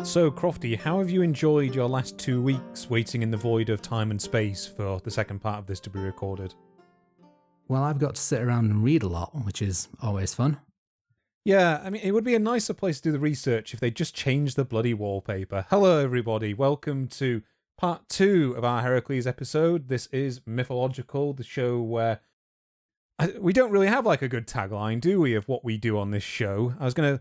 So, Crofty, how have you enjoyed your last 2 weeks waiting in the void of time and space for the second part of this to be recorded? Well, I've got to sit around and read a lot, which is always fun. Yeah, I mean, it would be a nicer place to do the research if they just changed the bloody wallpaper. Hello, everybody. Welcome to part 2 of our Heracles episode. This is Mythillogical, the show where we don't really have like a good tagline, do we, of what we do on this show? I was gonna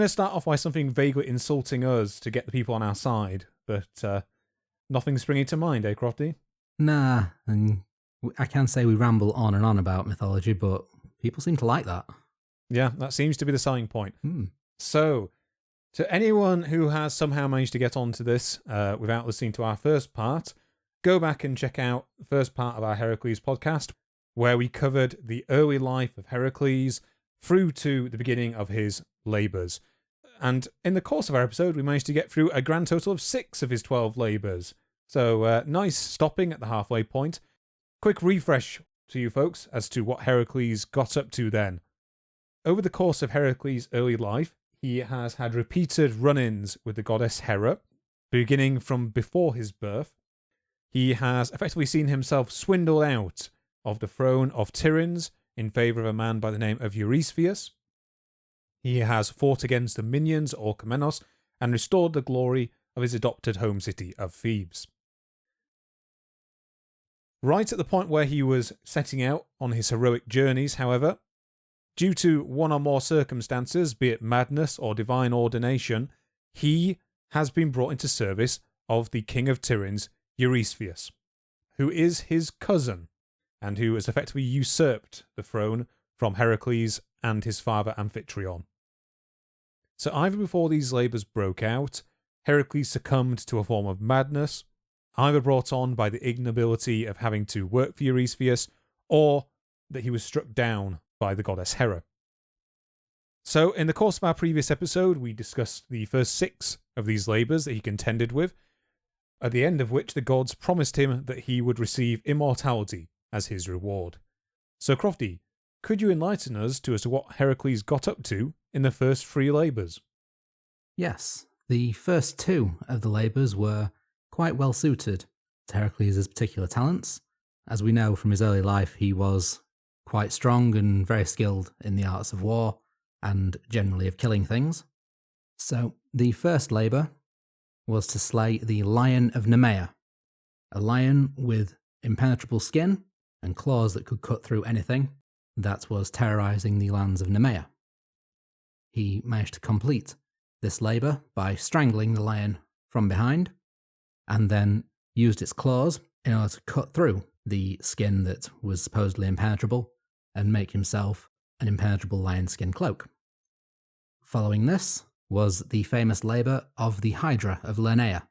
start off by something vaguely insulting us to get the people on our side, but nothing's springing to mind, eh, Crofty? Nah, and I can say we ramble on and on about mythology, but people seem to like that. Yeah, that seems to be the selling point. So, to anyone who has somehow managed to get onto this without listening to our first part, go back and check out the first part of our Heracles podcast, where we covered the early life of Heracles through to the beginning of his labours. And in the course of our episode, we managed to get through a grand total of 6 of his 12 labours. So, nice stopping at the halfway point. Quick refresh to you folks as to what Heracles got up to then. Over the course of Heracles' early life, he has had repeated run-ins with the goddess Hera, beginning from before his birth. He has effectively seen himself swindled out of the throne of Tiryns in favour of a man by the name of Eurystheus. He has fought against the minions or Orchomenos and restored the glory of his adopted home city of Thebes. Right at the point where he was setting out on his heroic journeys, however, due to one or more circumstances, be it madness or divine ordination, he has been brought into service of the king of Tiryns, Eurystheus, who is his cousin, and who has effectively usurped the throne from Heracles and his father Amphitryon. So either before these labours broke out, Heracles succumbed to a form of madness, either brought on by the ignobility of having to work for Eurystheus, or that he was struck down by the goddess Hera. So in the course of our previous episode, we discussed the first 6 of these labours that he contended with, at the end of which the gods promised him that he would receive immortality as his reward. So Crofty, could you enlighten us as to what Heracles got up to in the first 3 labours? Yes, the first 2 of the labours were quite well suited to Heracles' particular talents. As we know from his early life, he was quite strong and very skilled in the arts of war and generally of killing things. So the first labour was to slay the Lion of Nemea, a lion with impenetrable skin and claws that could cut through anything that was terrorising the lands of Nemea. He managed to complete this labour by strangling the lion from behind, and then used its claws in order to cut through the skin that was supposedly impenetrable and make himself an impenetrable lion skin cloak. Following this was the famous labour of the Hydra of Lernaea,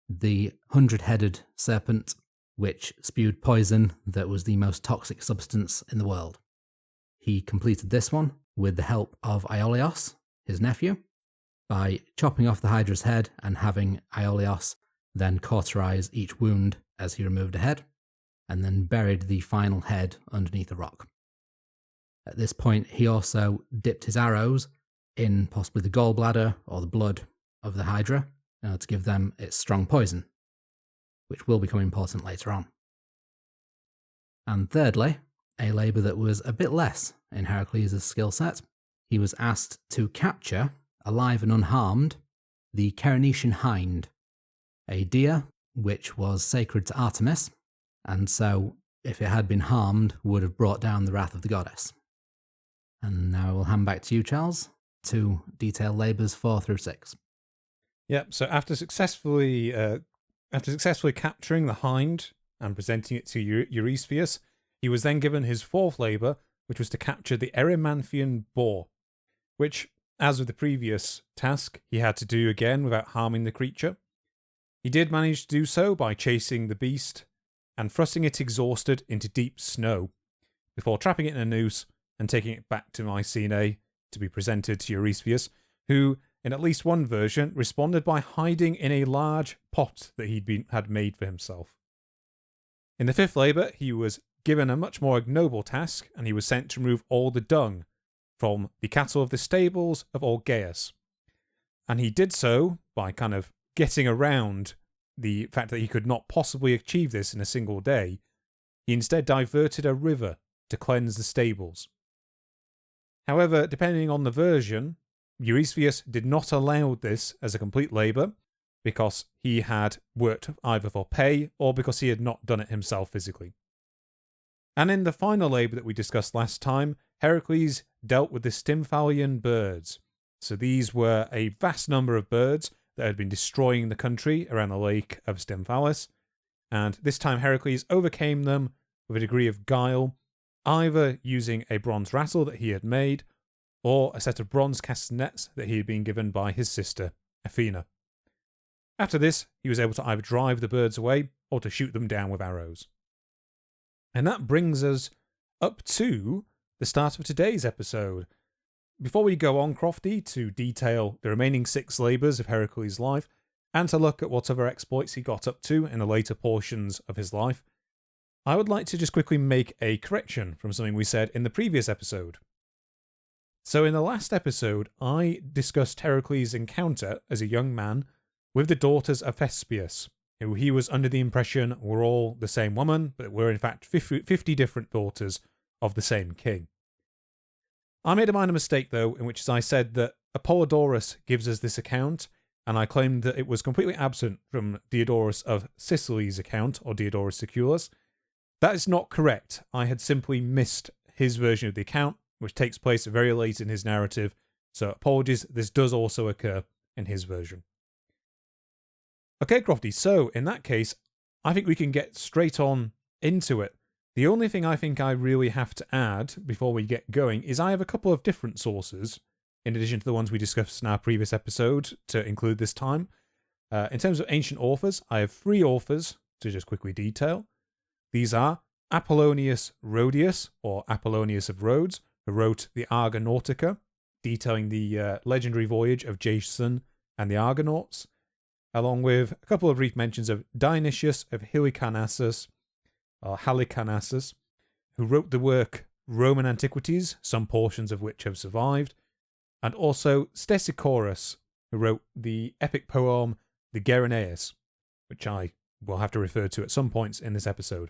the 100-headed serpent which spewed poison that was the most toxic substance in the world. He completed this one with the help of Iolaos, his nephew, by chopping off the Hydra's head and having Iolaos then cauterize each wound as he removed a head, and then buried the final head underneath a rock. At this point, he also dipped his arrows in possibly the gallbladder or the blood of the Hydra in order to give them its strong poison, which will become important later on. And thirdly, a labour that was a bit less in Heracles' skill set, he was asked to capture, alive and unharmed, the Ceryneian hind, a deer which was sacred to Artemis, and so, if it had been harmed, would have brought down the wrath of the goddess. And now I will hand back to you, Charles, to detail labours 4 through 6. Yep, so after successfully capturing the hind and presenting it to Eurystheus, he was then given his 4th labour, which was to capture the Erymanthian boar, which, as with the previous task, he had to do again without harming the creature. He did manage to do so by chasing the beast and thrusting it exhausted into deep snow, before trapping it in a noose and taking it back to Mycenae to be presented to Eurystheus, who, in at least one version, responded by hiding in a large pot that had made for himself. In the 5th labour, he was given a much more ignoble task, and he was sent to remove all the dung from the cattle of the stables of Orgeus. And he did so by kind of getting around the fact that he could not possibly achieve this in a single day. He instead diverted a river to cleanse the stables. However, depending on the version, Eurystheus did not allow this as a complete labour because he had worked either for pay or because he had not done it himself physically. And in the final labour that we discussed last time, Heracles dealt with the Stimphalon Birds. So these were a vast number of birds that had been destroying the country around the lake of Stymphalus, and this time Heracles overcame them with a degree of guile, either using a bronze rattle that he had made, or a set of bronze castanets that he had been given by his sister, Athena. After this, he was able to either drive the birds away or to shoot them down with arrows. And that brings us up to the start of today's episode. Before we go on, Crofty, to detail the remaining 6 labours of Heracles' life, and to look at what other exploits he got up to in the later portions of his life, I would like to just quickly make a correction from something we said in the previous episode. So in the last episode, I discussed Heracles' encounter as a young man with the daughters of Thespius, who he was under the impression were all the same woman, but were in fact 50 different daughters of the same king. I made a minor mistake, though, in which I said that Apollodorus gives us this account, and I claimed that it was completely absent from Diodorus of Sicily's account, or Diodorus Siculus. That is not correct. I had simply missed his version of the account, which takes place very late in his narrative, so apologies, this does also occur in his version. Okay, Crofty, so in that case, I think we can get straight on into it. The only thing I think I really have to add before we get going is I have a couple of different sources, in addition to the ones we discussed in our previous episode, to include this time. In terms of ancient authors, I have 3 authors to just quickly detail. These are Apollonius Rhodius, or Apollonius of Rhodes, who wrote the Argonautica, detailing the legendary voyage of Jason and the Argonauts, along with a couple of brief mentions of Dionysius of Halicarnassus, who wrote the work Roman Antiquities, some portions of which have survived, and also Stesichorus, who wrote the epic poem The Garion, which I will have to refer to at some points in this episode.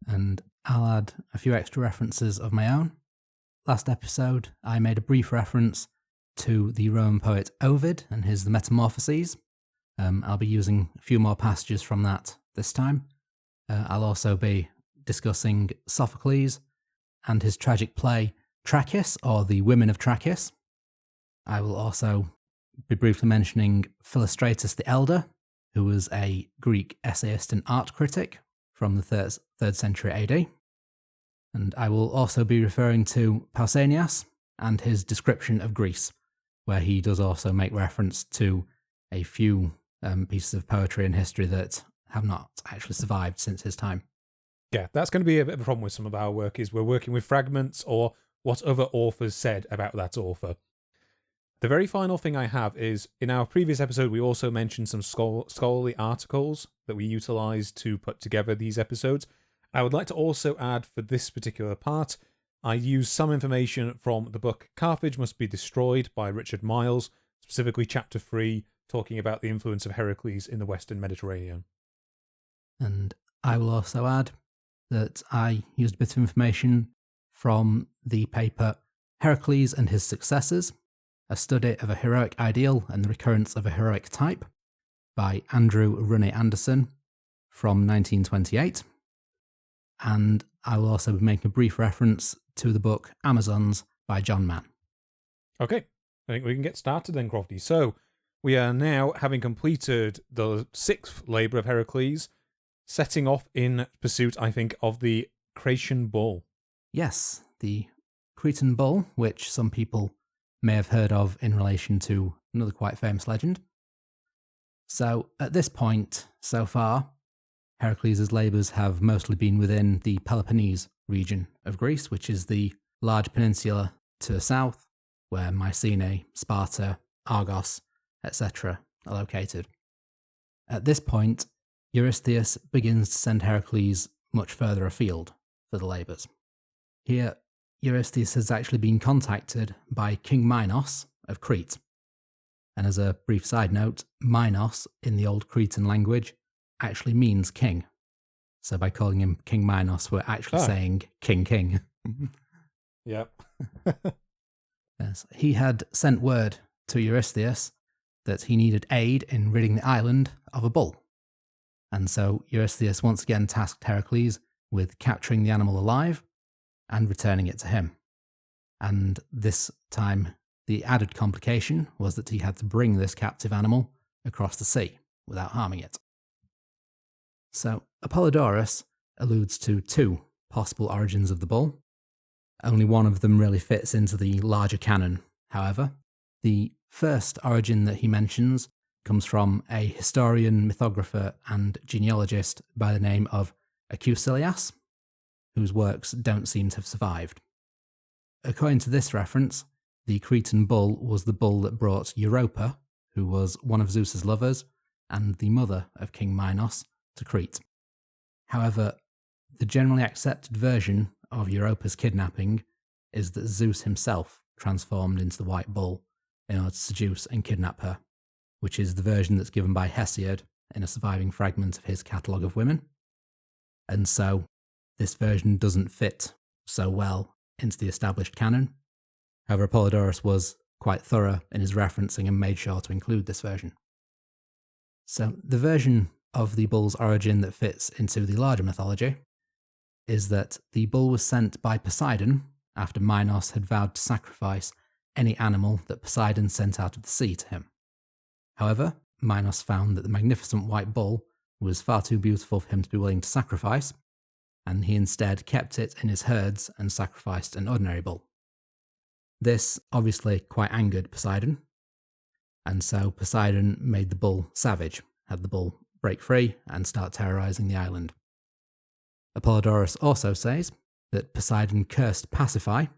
And I'll add a few extra references of my own. Last episode, I made a brief reference to the Roman poet Ovid and his The Metamorphoses. I'll be using a few more passages from that this time. I'll also be discussing Sophocles and his tragic play Trachis, or The Women of Trachis. I will also be briefly mentioning Philostratus the Elder, who was a Greek essayist and art critic from the 3rd century AD. And I will also be referring to Pausanias and his description of Greece, where he does also make reference to a few pieces of poetry and history that have not actually survived since his time. Yeah, that's going to be a bit of a problem with some of our work, is we're working with fragments or what other authors said about that author. The very final thing I have is, in our previous episode, we also mentioned some scholarly articles that we utilised to put together these episodes. I would like to also add, for this particular part, I used some information from the book Carthage Must Be Destroyed by Richard Miles, specifically Chapter 3, talking about the influence of Heracles in the Western Mediterranean. And I will also add that I used a bit of information from the paper Heracles and His Successors, a study of a heroic ideal and the recurrence of a heroic type, by Andrew Runne Anderson from 1928. And I will also be making a brief reference to the book Amazons by John Mann. Okay, I think we can get started then, Crofty. So, we are now, having completed the 6th labour of Heracles, setting off in pursuit, I think, of the Cretan Bull. Yes, the Cretan Bull, which some people may have heard of in relation to another quite famous legend. So, at this point, so far, Heracles' labours have mostly been within the Peloponnese region of Greece, which is the large peninsula to the south, where Mycenae, Sparta, Argos, etc. are located. At this point, Eurystheus begins to send Heracles much further afield for the labours. Here, Eurystheus has actually been contacted by King Minos of Crete. And as a brief side note, Minos in the old Cretan language actually means king. So by calling him King Minos, we're actually saying king. Yep. Yes. He had sent word to Eurystheus that he needed aid in ridding the island of a bull. And so Eurystheus once again tasked Heracles with capturing the animal alive and returning it to him. And this time, the added complication was that he had to bring this captive animal across the sea without harming it. So Apollodorus alludes to two possible origins of the bull. Only one of them really fits into the larger canon, however. The first origin that he mentions comes from a historian, mythographer, and genealogist by the name of Hercules, whose works don't seem to have survived. According to this reference, the Cretan bull was the bull that brought Europa, who was one of Zeus's lovers and the mother of King Minos, to Crete. However, the generally accepted version of Europa's kidnapping is that Zeus himself transformed into the white bull in order to seduce and kidnap her, which is the version that's given by Hesiod in a surviving fragment of his catalogue of women. And so, this version doesn't fit so well into the established canon. However, Apollodorus was quite thorough in his referencing and made sure to include this version. So, the version of the bull's origin that fits into the larger mythology is that the bull was sent by Poseidon after Minos had vowed to sacrifice any animal that Poseidon sent out of the sea to him. However, Minos found that the magnificent white bull was far too beautiful for him to be willing to sacrifice, and he instead kept it in his herds and sacrificed an ordinary bull. This obviously quite angered Poseidon, and so Poseidon made the bull savage, had the bull break free and start terrorizing the island. Apollodorus also says that Poseidon cursed Pasiphae,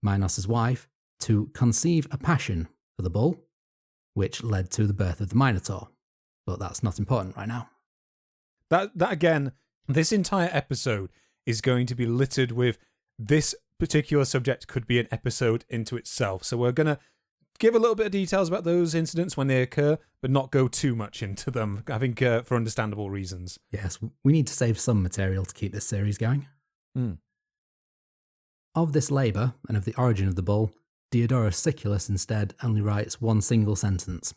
Minos' wife, to conceive a passion for the bull, which led to the birth of the Minotaur. But that's not important right now. That again, this entire episode is going to be littered with this particular subject could be an episode into itself. So we're going to give a little bit of details about those incidents when they occur, but not go too much into them, I think, for understandable reasons. Yes, we need to save some material to keep this series going. Of this labour and of the origin of the bull, Diodorus Siculus instead only writes one single sentence,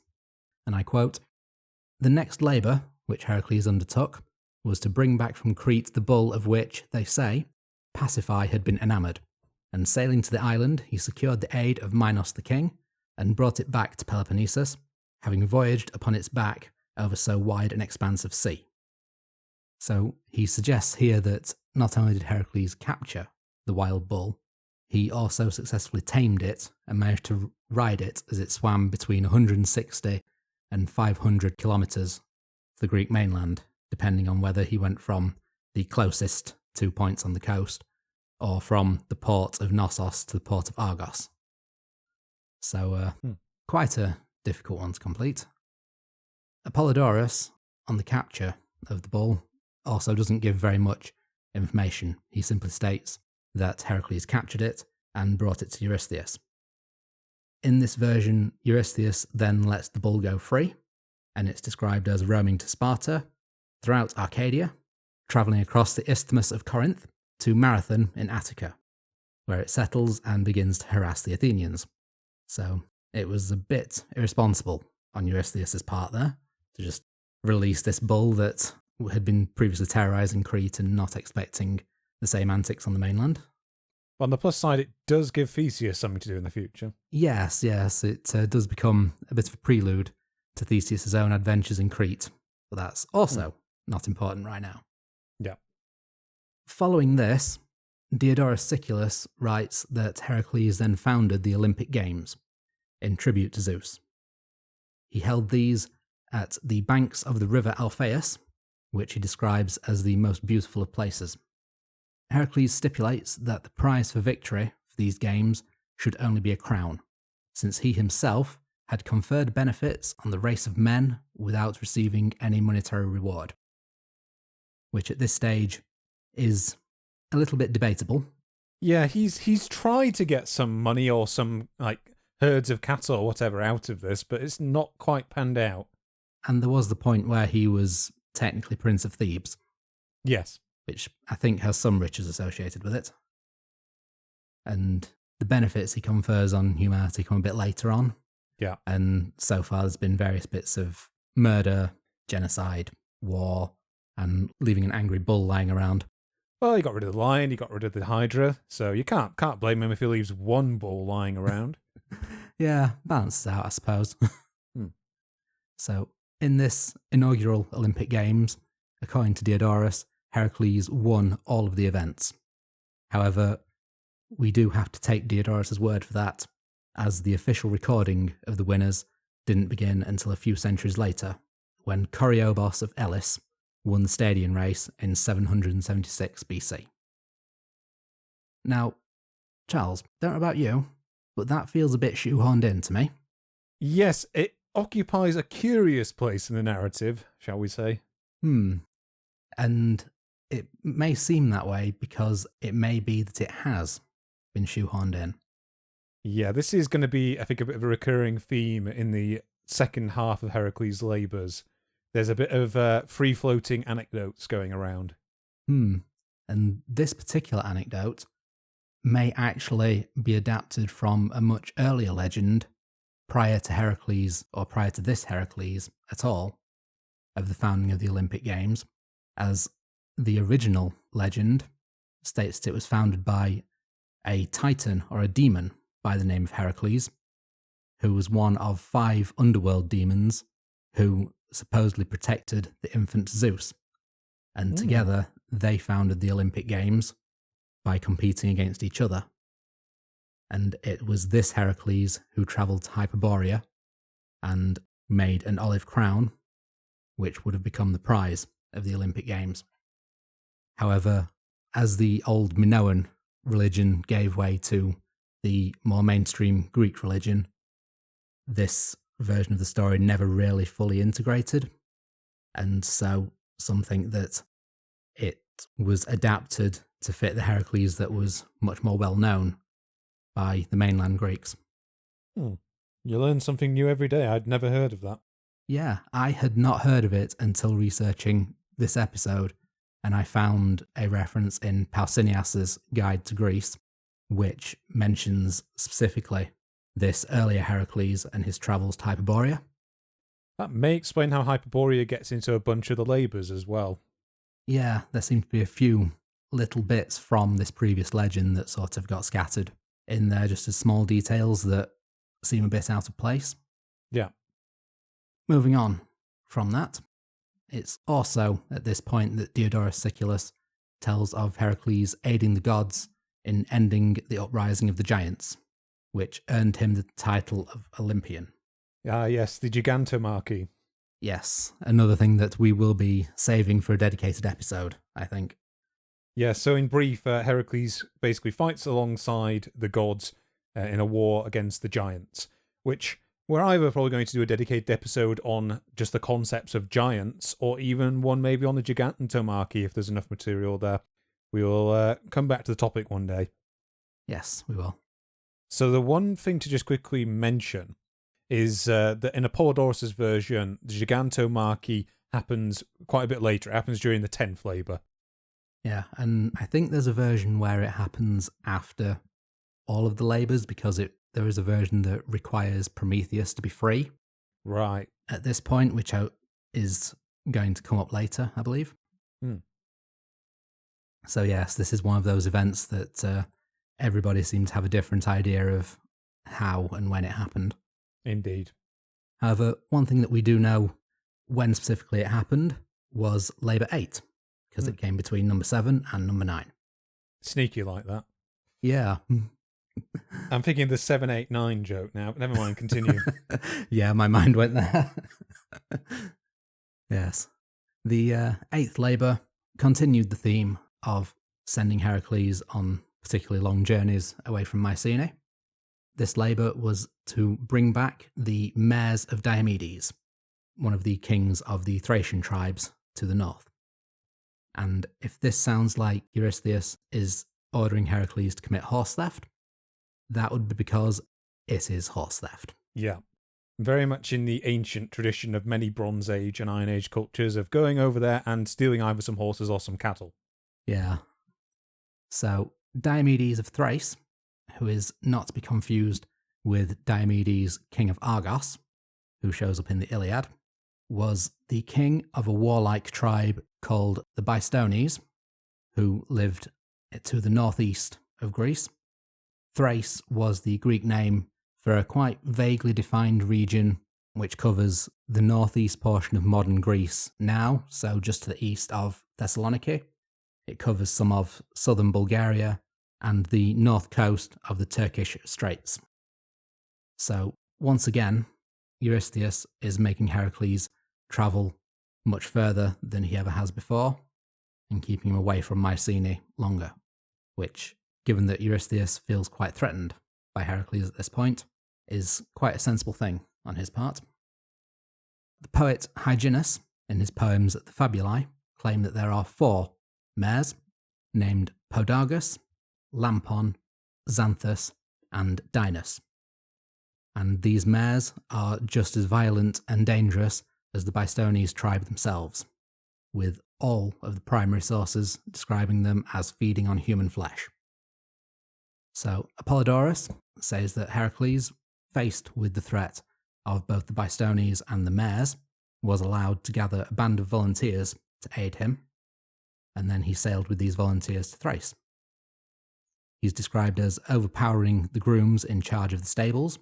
and I quote, "The next labour, which Heracles undertook, was to bring back from Crete the bull of which, they say, Pasiphae had been enamoured, and sailing to the island, he secured the aid of Minos the king, and brought it back to Peloponnesus, having voyaged upon its back over so wide an expanse of sea." So he suggests here that not only did Heracles capture the wild bull, he also successfully tamed it and managed to ride it as it swam between 160 and 500 kilometres to the Greek mainland, depending on whether he went from the closest 2 points on the coast or from the port of Knossos to the port of Argos. So, quite a difficult one to complete. Apollodorus, on the capture of the bull, also doesn't give very much information. He simply states that Heracles captured it and brought it to Eurystheus. In this version, Eurystheus then lets the bull go free, and it's described as roaming to Sparta, throughout Arcadia, travelling across the Isthmus of Corinth to Marathon in Attica, where it settles and begins to harass the Athenians. So it was a bit irresponsible on Eurystheus' part there, to just release this bull that had been previously terrorising Crete and not expecting the same antics on the mainland. On the plus side, it does give Theseus something to do in the future. Yes, it does become a bit of a prelude to Theseus' own adventures in Crete, but that's also not important right now. Yeah. Following this, Diodorus Siculus writes that Heracles then founded the Olympic Games in tribute to Zeus. He held these at the banks of the river Alpheus, which he describes as the most beautiful of places. Heracles stipulates that the prize for victory for these games should only be a crown, since he himself had conferred benefits on the race of men without receiving any monetary reward, which at this stage is a little bit debatable. Yeah, he's tried to get some money or some herds of cattle or whatever out of this, but it's not quite panned out. And there was the point where he was technically Prince of Thebes, Yes. which I think has some riches associated with it. And the benefits he confers on humanity come a bit later on. Yeah. And so far there's been various bits of murder, genocide, war, and leaving an angry bull lying around. Well, he got rid of the lion, he got rid of the hydra, so you can't blame him if he leaves one bull lying around. Yeah, balances out, I suppose. Hmm. So, in this inaugural Olympic Games, according to Diodorus, Heracles won all of the events. However, we do have to take Diodorus' word for that, as the official recording of the winners didn't begin until a few centuries later, when Corioboros of Elis won the Stadion race in 776 BC. Now, Charles, don't know about you, but that feels a bit shoehorned in to me. Yes, it occupies a curious place in the narrative, shall we say. And it may seem that way because it may be that it has been shoehorned in. Yeah, this is going to be, I think, a bit of a recurring theme in the second half of Heracles' Labours. There's a bit of free-floating anecdotes going around. And this particular anecdote may actually be adapted from a much earlier legend prior to Heracles, or prior to this Heracles at all, of the founding of the Olympic Games, as the original legend states that it was founded by a titan or a demon by the name of Heracles, who was one of 5 underworld demons who supposedly protected the infant Zeus. And together they founded the Olympic Games by competing against each other. And it was this Heracles who travelled to Hyperborea and made an olive crown, which would have become the prize of the Olympic Games. However, as the old Minoan religion gave way to the more mainstream Greek religion, this version of the story never really fully integrated, and so some think that it was adapted to fit the Heracles that was much more well known by the mainland Greeks. You learn something new every day. I'd never heard of that. Yeah, I had not heard of it until researching this episode, and I found a reference in Pausanias's Guide to Greece, which mentions specifically this earlier Heracles and his travels to Hyperborea. That may explain how Hyperborea gets into a bunch of the labours as well. Yeah, there seem to be a few little bits from this previous legend that sort of got scattered in there, just as small details that seem a bit out of place. Yeah. Moving on from that, it's also at this point that Diodorus Siculus tells of Heracles aiding the gods in ending the uprising of the giants, which earned him the title of Olympian. Ah, yes, the Gigantomachy. Yes, another thing that we will be saving for a dedicated episode, I think. Yeah, so in brief, Heracles basically fights alongside the gods in a war against the giants, which we're either probably going to do a dedicated episode on just the concepts of giants, or even one maybe on the Gigantomachy if there's enough material there. We will come back to the topic one day. Yes, we will. So the one thing to just quickly mention is that in Apollodorus' version, the Gigantomachy happens quite a bit later. It happens during the 10th labour. Yeah, and I think there's a version where it happens after all of the labours, because there is a version that requires Prometheus to be free. Right. At this point, which is going to come up later, I believe. So yes, this is one of those events that everybody seems to have a different idea of how and when it happened. Indeed. However, one thing that we do know when specifically it happened was Labour 8, because it came between number 7 and number 9. Sneaky like that. Yeah. I'm thinking the 7, 8, 9 joke now. Never mind, continue. Yeah, my mind went there. Yes. The 8th Labour continued the theme of sending Heracles on particularly long journeys away from Mycenae. This labour was to bring back the mares of Diomedes, one of the kings of the Thracian tribes to the north. And if this sounds like Eurystheus is ordering Heracles to commit horse theft, that would be because it is horse theft. Yeah. Very much in the ancient tradition of many Bronze Age and Iron Age cultures of going over there and stealing either some horses or some cattle. Yeah. So, Diomedes of Thrace, who is not to be confused with Diomedes, king of Argos, who shows up in the Iliad, was the king of a warlike tribe called the Bistones, who lived to the northeast of Greece. Thrace was the Greek name for a quite vaguely defined region which covers the northeast portion of modern Greece now, so just to the east of Thessaloniki. It covers some of southern Bulgaria and the north coast of the Turkish Straits. So, once again, Eurystheus is making Heracles travel much further than he ever has before and keeping him away from Mycenae longer, which, given that Eurystheus feels quite threatened by Heracles at this point, is quite a sensible thing on his part. The poet Hyginus, in his poems The Fabulae, claim that there are 4 mares named Podargus, Lampon, Xanthus, and Dinas. And these mares are just as violent and dangerous as the Bistones tribe themselves, with all of the primary sources describing them as feeding on human flesh. So Apollodorus says that Heracles, faced with the threat of both the Bistones and the mares, was allowed to gather a band of volunteers to aid him, and then he sailed with these volunteers to Thrace. He's described as overpowering the grooms in charge of the stables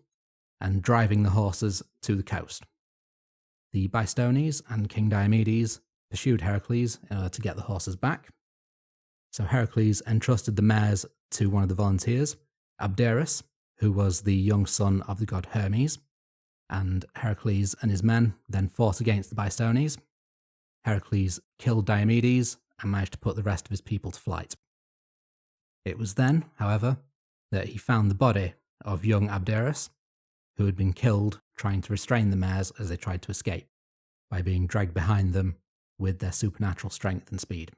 and driving the horses to the coast. The Bistones and King Diomedes pursued Heracles in order to get the horses back. So Heracles entrusted the mares to one of the volunteers, Abderus, who was the young son of the god Hermes, and Heracles and his men then fought against the Bistones. Heracles killed Diomedes and managed to put the rest of his people to flight. It was then, however, that he found the body of young Abderus, who had been killed trying to restrain the mares as they tried to escape, by being dragged behind them with their supernatural strength and speed.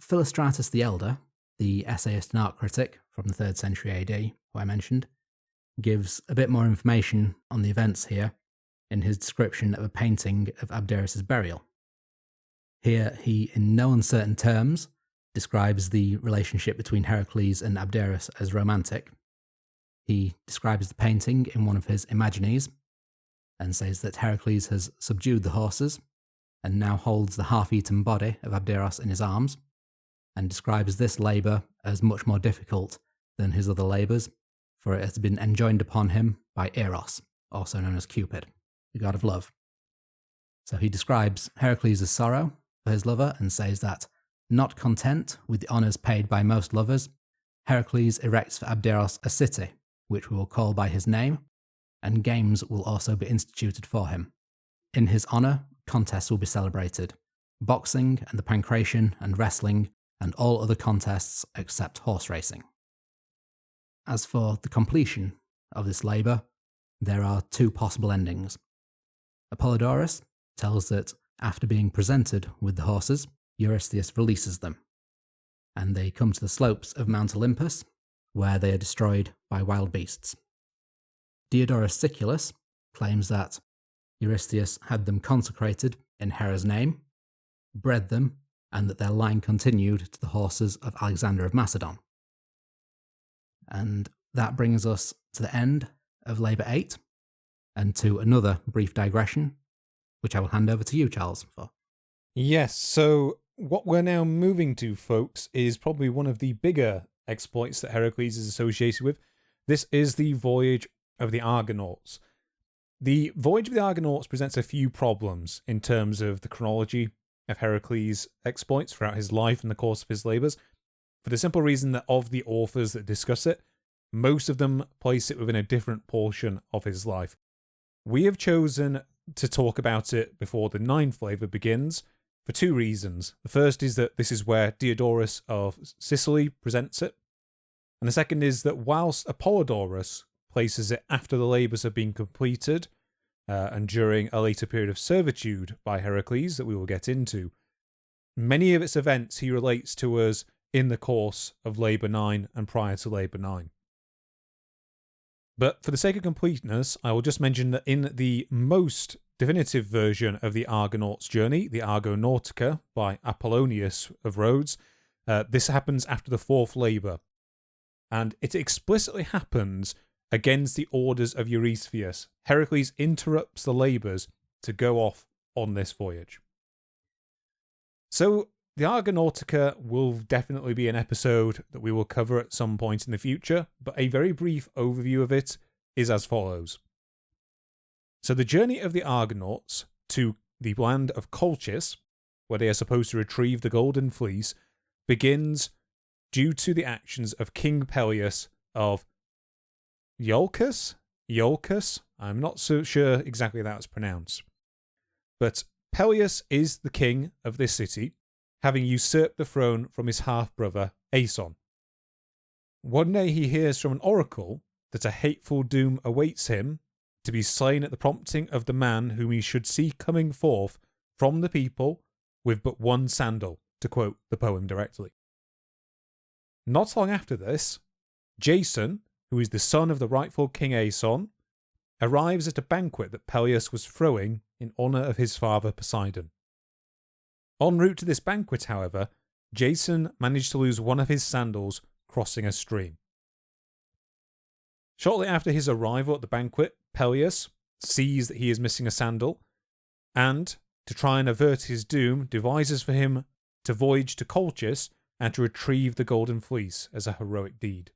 Philostratus the Elder, the essayist and art critic from the 3rd century AD, who I mentioned, gives a bit more information on the events here in his description of a painting of Abderus' burial. Here he, in no uncertain terms, describes the relationship between Heracles and Abderus as romantic. He describes the painting in one of his Imagines and says that Heracles has subdued the horses and now holds the half-eaten body of Abderus in his arms, and describes this labour as much more difficult than his other labours, for it has been enjoined upon him by Eros, also known as Cupid, the god of love. So he describes Heracles' sorrow for his lover and says that, not content with the honours paid by most lovers, Heracles erects for Abderos a city, which we will call by his name, and games will also be instituted for him. In his honour, contests will be celebrated, boxing and the pancration and wrestling and all other contests except horse racing. As for the completion of this labour, there are 2 possible endings. Apollodorus tells that after being presented with the horses, Eurystheus releases them, and they come to the slopes of Mount Olympus, where they are destroyed by wild beasts. Diodorus Siculus claims that Eurystheus had them consecrated in Hera's name, bred them, and that their line continued to the horses of Alexander of Macedon. And that brings us to the end of Labour 8, and to another brief digression, which I will hand over to you, Charles, for. Yes, so what we're now moving to, folks, is probably one of the bigger exploits that Heracles is associated with. This is the voyage of the Argonauts. The voyage of the Argonauts presents a few problems in terms of the chronology of Heracles' exploits throughout his life and the course of his labours, for the simple reason that of the authors that discuss it, most of them place it within a different portion of his life. We have chosen to talk about it before the 9th labour begins, for 2 reasons. The first is that this is where Diodorus of Sicily presents it, and the second is that whilst Apollodorus places it after the labours have been completed, and during a later period of servitude by Heracles that we will get into, many of its events he relates to us in the course of Labour 9 and prior to Labour 9. But for the sake of completeness, I will just mention that in the most definitive version of the Argonauts' journey, the Argonautica by Apollonius of Rhodes, this happens after the fourth labour. And it explicitly happens against the orders of Eurystheus. Heracles interrupts the labours to go off on this voyage. So the Argonautica will definitely be an episode that we will cover at some point in the future, but a very brief overview of it is as follows. So the journey of the Argonauts to the land of Colchis, where they are supposed to retrieve the Golden Fleece, begins due to the actions of King Pelias of Iolcus? I'm not so sure exactly how that's pronounced. But Pelias is the king of this city, having usurped the throne from his half-brother Aeson. One day he hears from an oracle that a hateful doom awaits him to be slain at the prompting of the man whom he should see coming forth from the people with but one sandal, to quote the poem directly. Not long after this, Jason, who is the son of the rightful King Aeson, arrives at a banquet that Pelias was throwing in honour of his father Poseidon. En route to this banquet, however, Jason managed to lose one of his sandals crossing a stream. Shortly after his arrival at the banquet, Pelias sees that he is missing a sandal, and, to try and avert his doom, devises for him to voyage to Colchis and to retrieve the Golden Fleece as a heroic deed.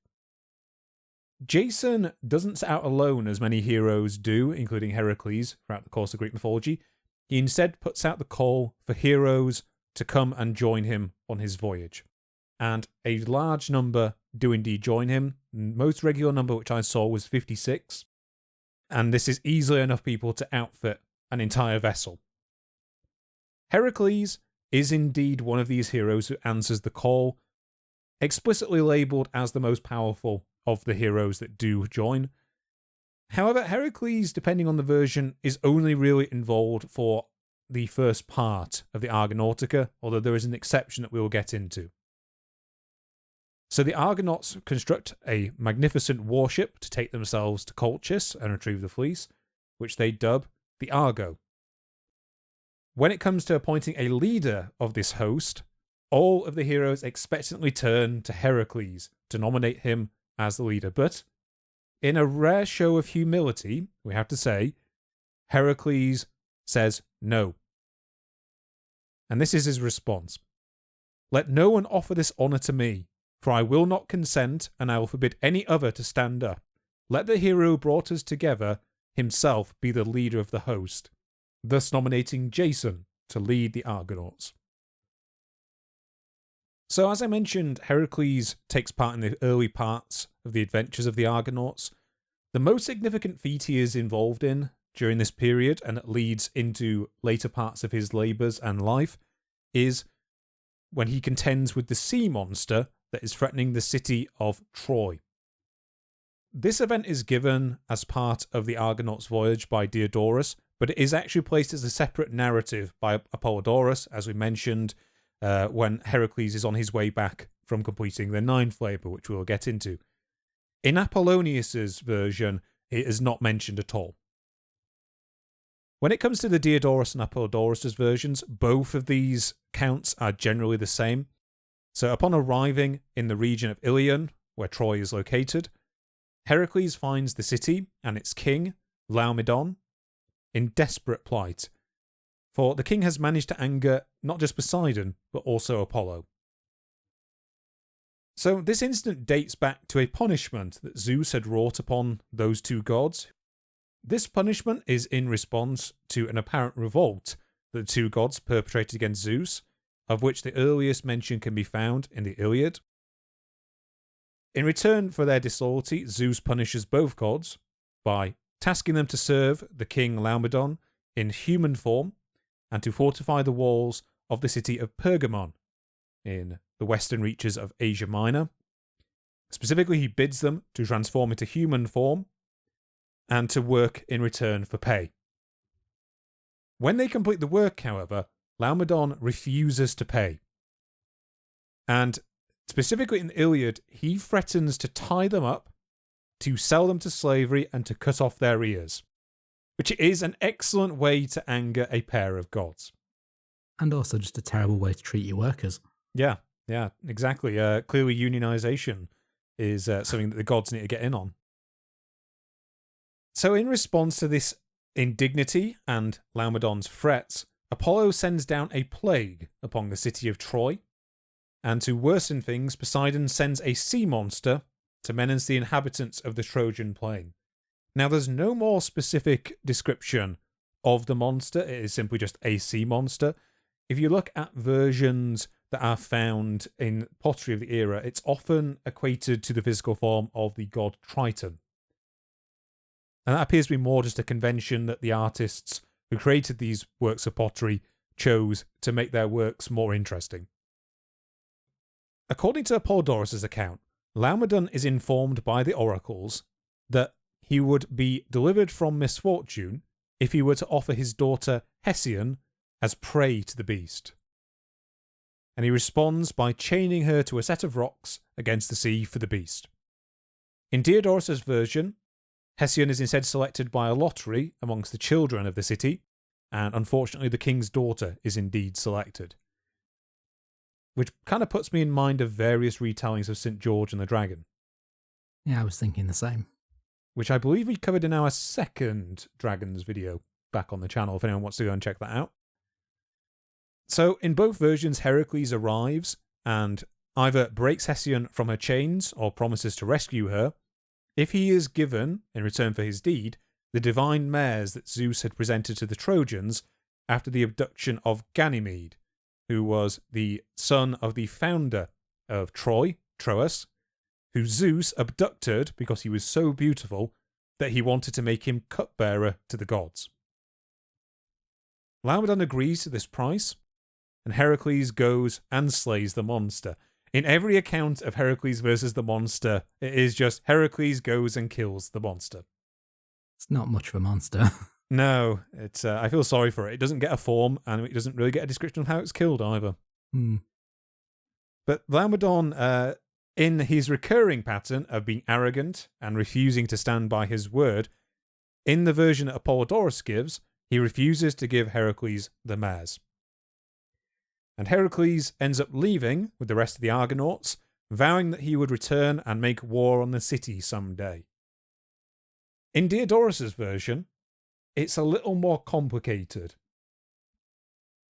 Jason doesn't set out alone as many heroes do, including Heracles, throughout the course of Greek mythology. He instead puts out the call for heroes to come and join him on his voyage. And a large number do indeed join him. The most regular number which I saw was 56. And this is easily enough people to outfit an entire vessel. Heracles is indeed one of these heroes who answers the call, explicitly labelled as the most powerful of the heroes that do join. However, Heracles, depending on the version, is only really involved for the first part of the Argonautica, although there is an exception that we will get into. So the Argonauts construct a magnificent warship to take themselves to Colchis and retrieve the fleece, which they dub the Argo. When it comes to appointing a leader of this host, all of the heroes expectantly turn to Heracles to nominate him as the leader. But in a rare show of humility, we have to say, Heracles says no. And this is his response. "Let no one offer this honour to me, for I will not consent, and I will forbid any other to stand up. Let the hero who brought us together himself be the leader of the host," thus nominating Jason to lead the Argonauts. So as I mentioned, Heracles takes part in the early parts of the adventures of the Argonauts. The most significant feat he is involved in during this period, and it leads into later parts of his labours and life, is when he contends with the sea monster that is threatening the city of Troy. This event is given as part of the Argonauts' voyage by Diodorus, but it is actually placed as a separate narrative by Apollodorus, as we mentioned, when Heracles is on his way back from completing the ninth labour, which we will get into. In Apollonius's version, it is not mentioned at all. When it comes to the Diodorus and Apollodorus' versions, both of these counts are generally the same. So upon arriving in the region of Ilion, where Troy is located, Heracles finds the city and its king, Laomedon, in desperate plight. For the king has managed to anger not just Poseidon, but also Apollo. So this incident dates back to a punishment that Zeus had wrought upon those two gods. This punishment is in response to an apparent revolt that the two gods perpetrated against Zeus, of which the earliest mention can be found in the Iliad. In return for their disloyalty, Zeus punishes both gods by tasking them to serve the king Laomedon in human form and to fortify the walls of the city of Pergamon in the western reaches of Asia Minor. Specifically, he bids them to transform into human form and to work in return for pay. When they complete the work, however, Laomedon refuses to pay. And specifically in the Iliad, he threatens to tie them up to sell them to slavery and to cut off their ears, which is an excellent way to anger a pair of gods. And also just a terrible way to treat your workers. Yeah, exactly. Clearly, unionization is something that the gods need to get in on. So in response to this indignity and Laomedon's threats, Apollo sends down a plague upon the city of Troy, and to worsen things, Poseidon sends a sea monster to menace the inhabitants of the Trojan plain. Now, there's no more specific description of the monster, it is simply just a sea monster. If you look at versions that are found in pottery of the era, it's often equated to the physical form of the god Triton. And that appears to be more just a convention that the artists who created these works of pottery chose to make their works more interesting. According to Apollodorus' account, Laomedon is informed by the oracles that he would be delivered from misfortune if he were to offer his daughter Hesione as prey to the beast. And he responds by chaining her to a set of rocks against the sea for the beast. In Diodorus' version, Hesione is instead selected by a lottery amongst the children of the city, and unfortunately the king's daughter is indeed selected. Which kind of puts me in mind of various retellings of St. George and the Dragon. Yeah, I was thinking the same. Which I believe we covered in our second Dragons video back on the channel, if anyone wants to go and check that out. So, in both versions, Heracles arrives and either breaks Hesione from her chains or promises to rescue her, if he is given, in return for his deed, the divine mares that Zeus had presented to the Trojans after the abduction of Ganymede, who was the son of the founder of Troy, Troas, who Zeus abducted because he was so beautiful that he wanted to make him cupbearer to the gods. Laomedon agrees to this price, and Heracles goes and slays the monster. In every account of Heracles versus the monster, it is just Heracles goes and kills the monster. It's not much of a monster. No, it's. I feel sorry for it. It doesn't get a form, and it doesn't really get a description of how it's killed either. But Laomedon, in his recurring pattern of being arrogant and refusing to stand by his word, in the version that Apollodorus gives, he refuses to give Heracles the mares. And Heracles ends up leaving with the rest of the Argonauts, vowing that he would return and make war on the city someday. In Diodorus' version, it's a little more complicated.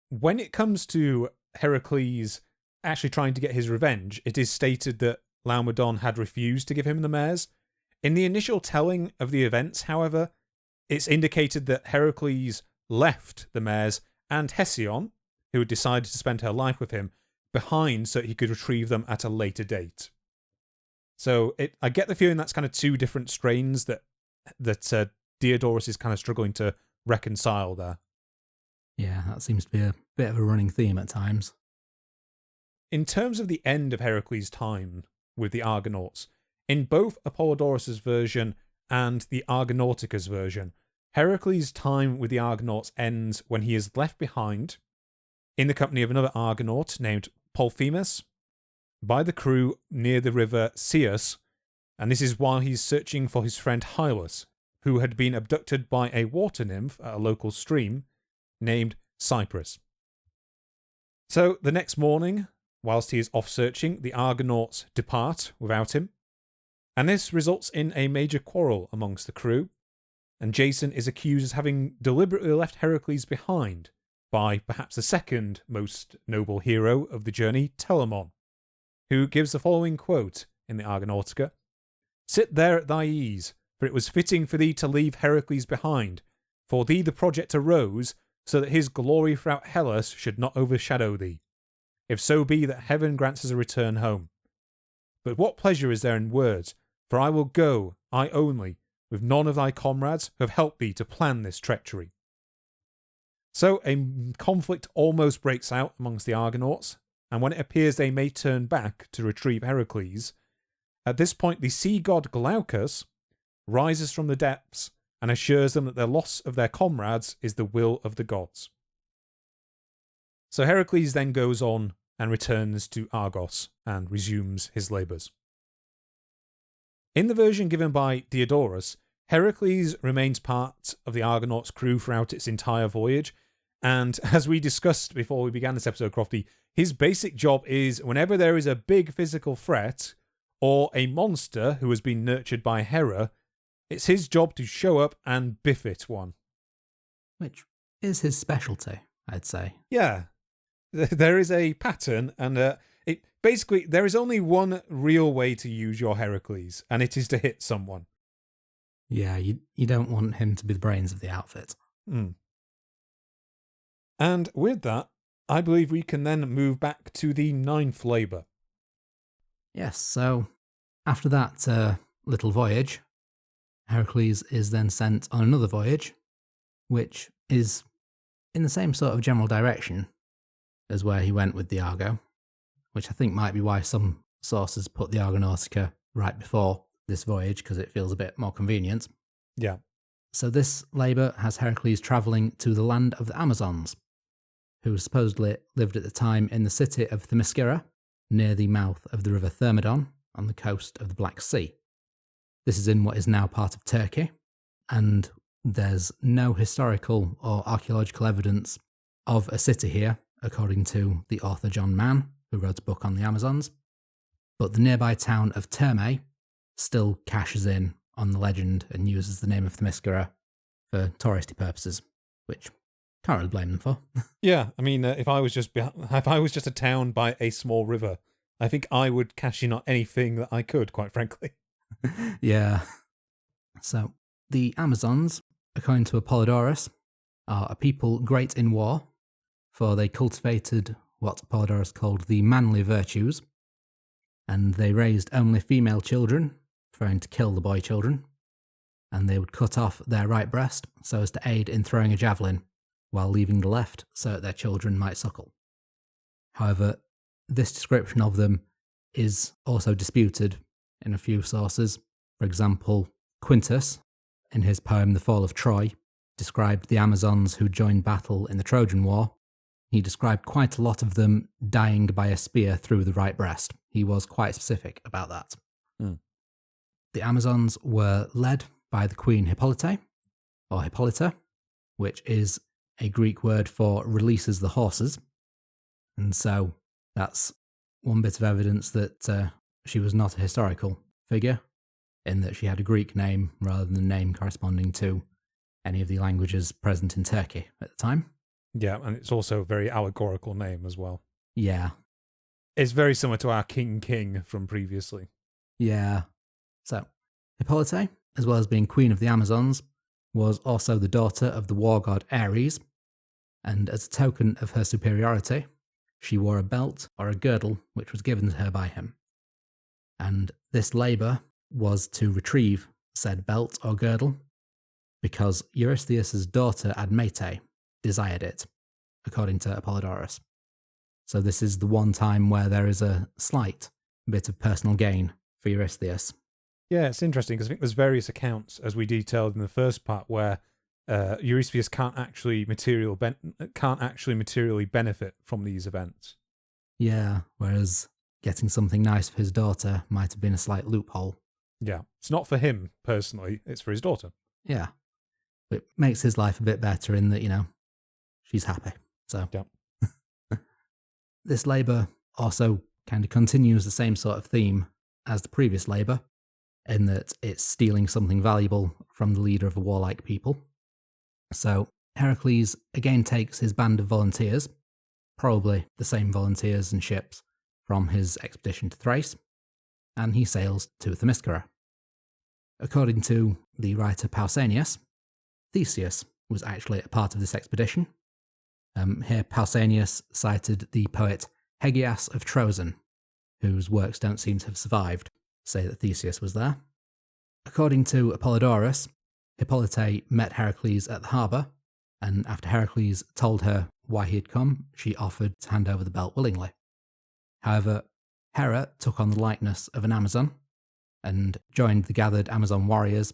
When it comes to Heracles actually trying to get his revenge, it is stated that Laomedon had refused to give him the mares. In the initial telling of the events, however, it's indicated that Heracles left the mares and Hesione, who had decided to spend her life with him, behind so he could retrieve them at a later date. So I get the feeling that's kind of two different strains that Diodorus is kind of struggling to reconcile there. Yeah, that seems to be a bit of a running theme at times. In terms of the end of Heracles' time with the Argonauts, in both Apollodorus' version and the Argonauticus version, Heracles' time with the Argonauts ends when he is left behind in the company of another Argonaut named Polyphemus by the crew near the river Ceus, and this is while he's searching for his friend Hylas, who had been abducted by a water nymph at a local stream named Cyprus. So the next morning, whilst he is off searching, the Argonauts depart without him, and this results in a major quarrel amongst the crew, and Jason is accused of having deliberately left Heracles behind by perhaps the second most noble hero of the journey, Telamon, who gives the following quote in the Argonautica: "Sit there at thy ease, for it was fitting for thee to leave Heracles behind. For thee the project arose, so that his glory throughout Hellas should not overshadow thee, if so be that heaven grants us a return home. But what pleasure is there in words? For I will go, I only, with none of thy comrades who have helped thee to plan this treachery." So a conflict almost breaks out amongst the Argonauts, and when it appears they may turn back to retrieve Heracles, at this point the sea god Glaucus rises from the depths and assures them that the loss of their comrades is the will of the gods. So Heracles then goes on and returns to Argos and resumes his labours. In the version given by Diodorus, Heracles remains part of the Argonauts' crew throughout its entire voyage, and as we discussed before we began this episode, Crofty, his basic job is whenever there is a big physical threat or a monster who has been nurtured by Hera, it's his job to show up and biff it one. Which is his specialty, I'd say. Yeah. There is a pattern, and basically there is only one real way to use your Heracles, and it is to hit someone. Yeah, you don't want him to be the brains of the outfit. Mm. And with that, I believe we can then move back to the 9th labour. Yes, so after that little voyage, Heracles is then sent on another voyage, which is in the same sort of general direction as where he went with the Argo, which I think might be why some sources put the Argonautica right before this voyage, because it feels a bit more convenient. Yeah. So this labour has Heracles travelling to the land of the Amazons, who supposedly lived at the time in the city of Themyscira, near the mouth of the river Thermodon, on the coast of the Black Sea. This is in what is now part of Turkey, and there's no historical or archaeological evidence of a city here, according to the author John Mann, who wrote a book on the Amazons. But the nearby town of Terme still cashes in on the legend and uses the name of Themyscira for touristy purposes, which can't really blame them for. Yeah, I mean, if I was just a town by a small river, I think I would cash in on anything that I could, quite frankly. Yeah. So, the Amazons, according to Apollodorus, are a people great in war, for they cultivated what Apollodorus called the manly virtues, and they raised only female children, preferring to kill the boy children, and they would cut off their right breast so as to aid in throwing a javelin, while leaving the left so that their children might suckle. However, this description of them is also disputed in a few sources. For example, Quintus, in his poem The Fall of Troy, described the Amazons who joined battle in the Trojan War. He described quite a lot of them dying by a spear through the right breast. He was quite specific about that. Mm. The Amazons were led by the queen Hippolyte, or Hippolyta, which is a Greek word for releases the horses. And so that's one bit of evidence that she was not a historical figure, in that she had a Greek name rather than a name corresponding to any of the languages present in Turkey at the time. Yeah, and it's also a very allegorical name as well. Yeah. It's very similar to our King from previously. Yeah. So, Hippolyte, as well as being queen of the Amazons, was also the daughter of the war god Ares, and as a token of her superiority, she wore a belt or a girdle which was given to her by him. And this labour was to retrieve said belt or girdle, because Eurystheus' daughter Admete desired it, according to Apollodorus. So this is the one time where there is a slight bit of personal gain for Eurystheus. Yeah, it's interesting because I think there's various accounts, as we detailed in the first part, where Eurystheus can't actually materially benefit from these events. Yeah, whereas getting something nice for his daughter might have been a slight loophole. Yeah, it's not for him personally, it's for his daughter. Yeah, it makes his life a bit better in that, she's happy. So yeah. This labour also kind of continues the same sort of theme as the previous labour, in that it's stealing something valuable from the leader of a warlike people. So Heracles again takes his band of volunteers, probably the same volunteers and ships from his expedition to Thrace, and he sails to Themyscira. According to the writer Pausanias, Theseus was actually a part of this expedition. Here Pausanias cited the poet Hegias of Troezen, whose works don't seem to have survived, say that Theseus was there. According to Apollodorus, Hippolyte met Heracles at the harbour, and after Heracles told her why he had come, she offered to hand over the belt willingly. However, Hera took on the likeness of an Amazon, and joined the gathered Amazon warriors,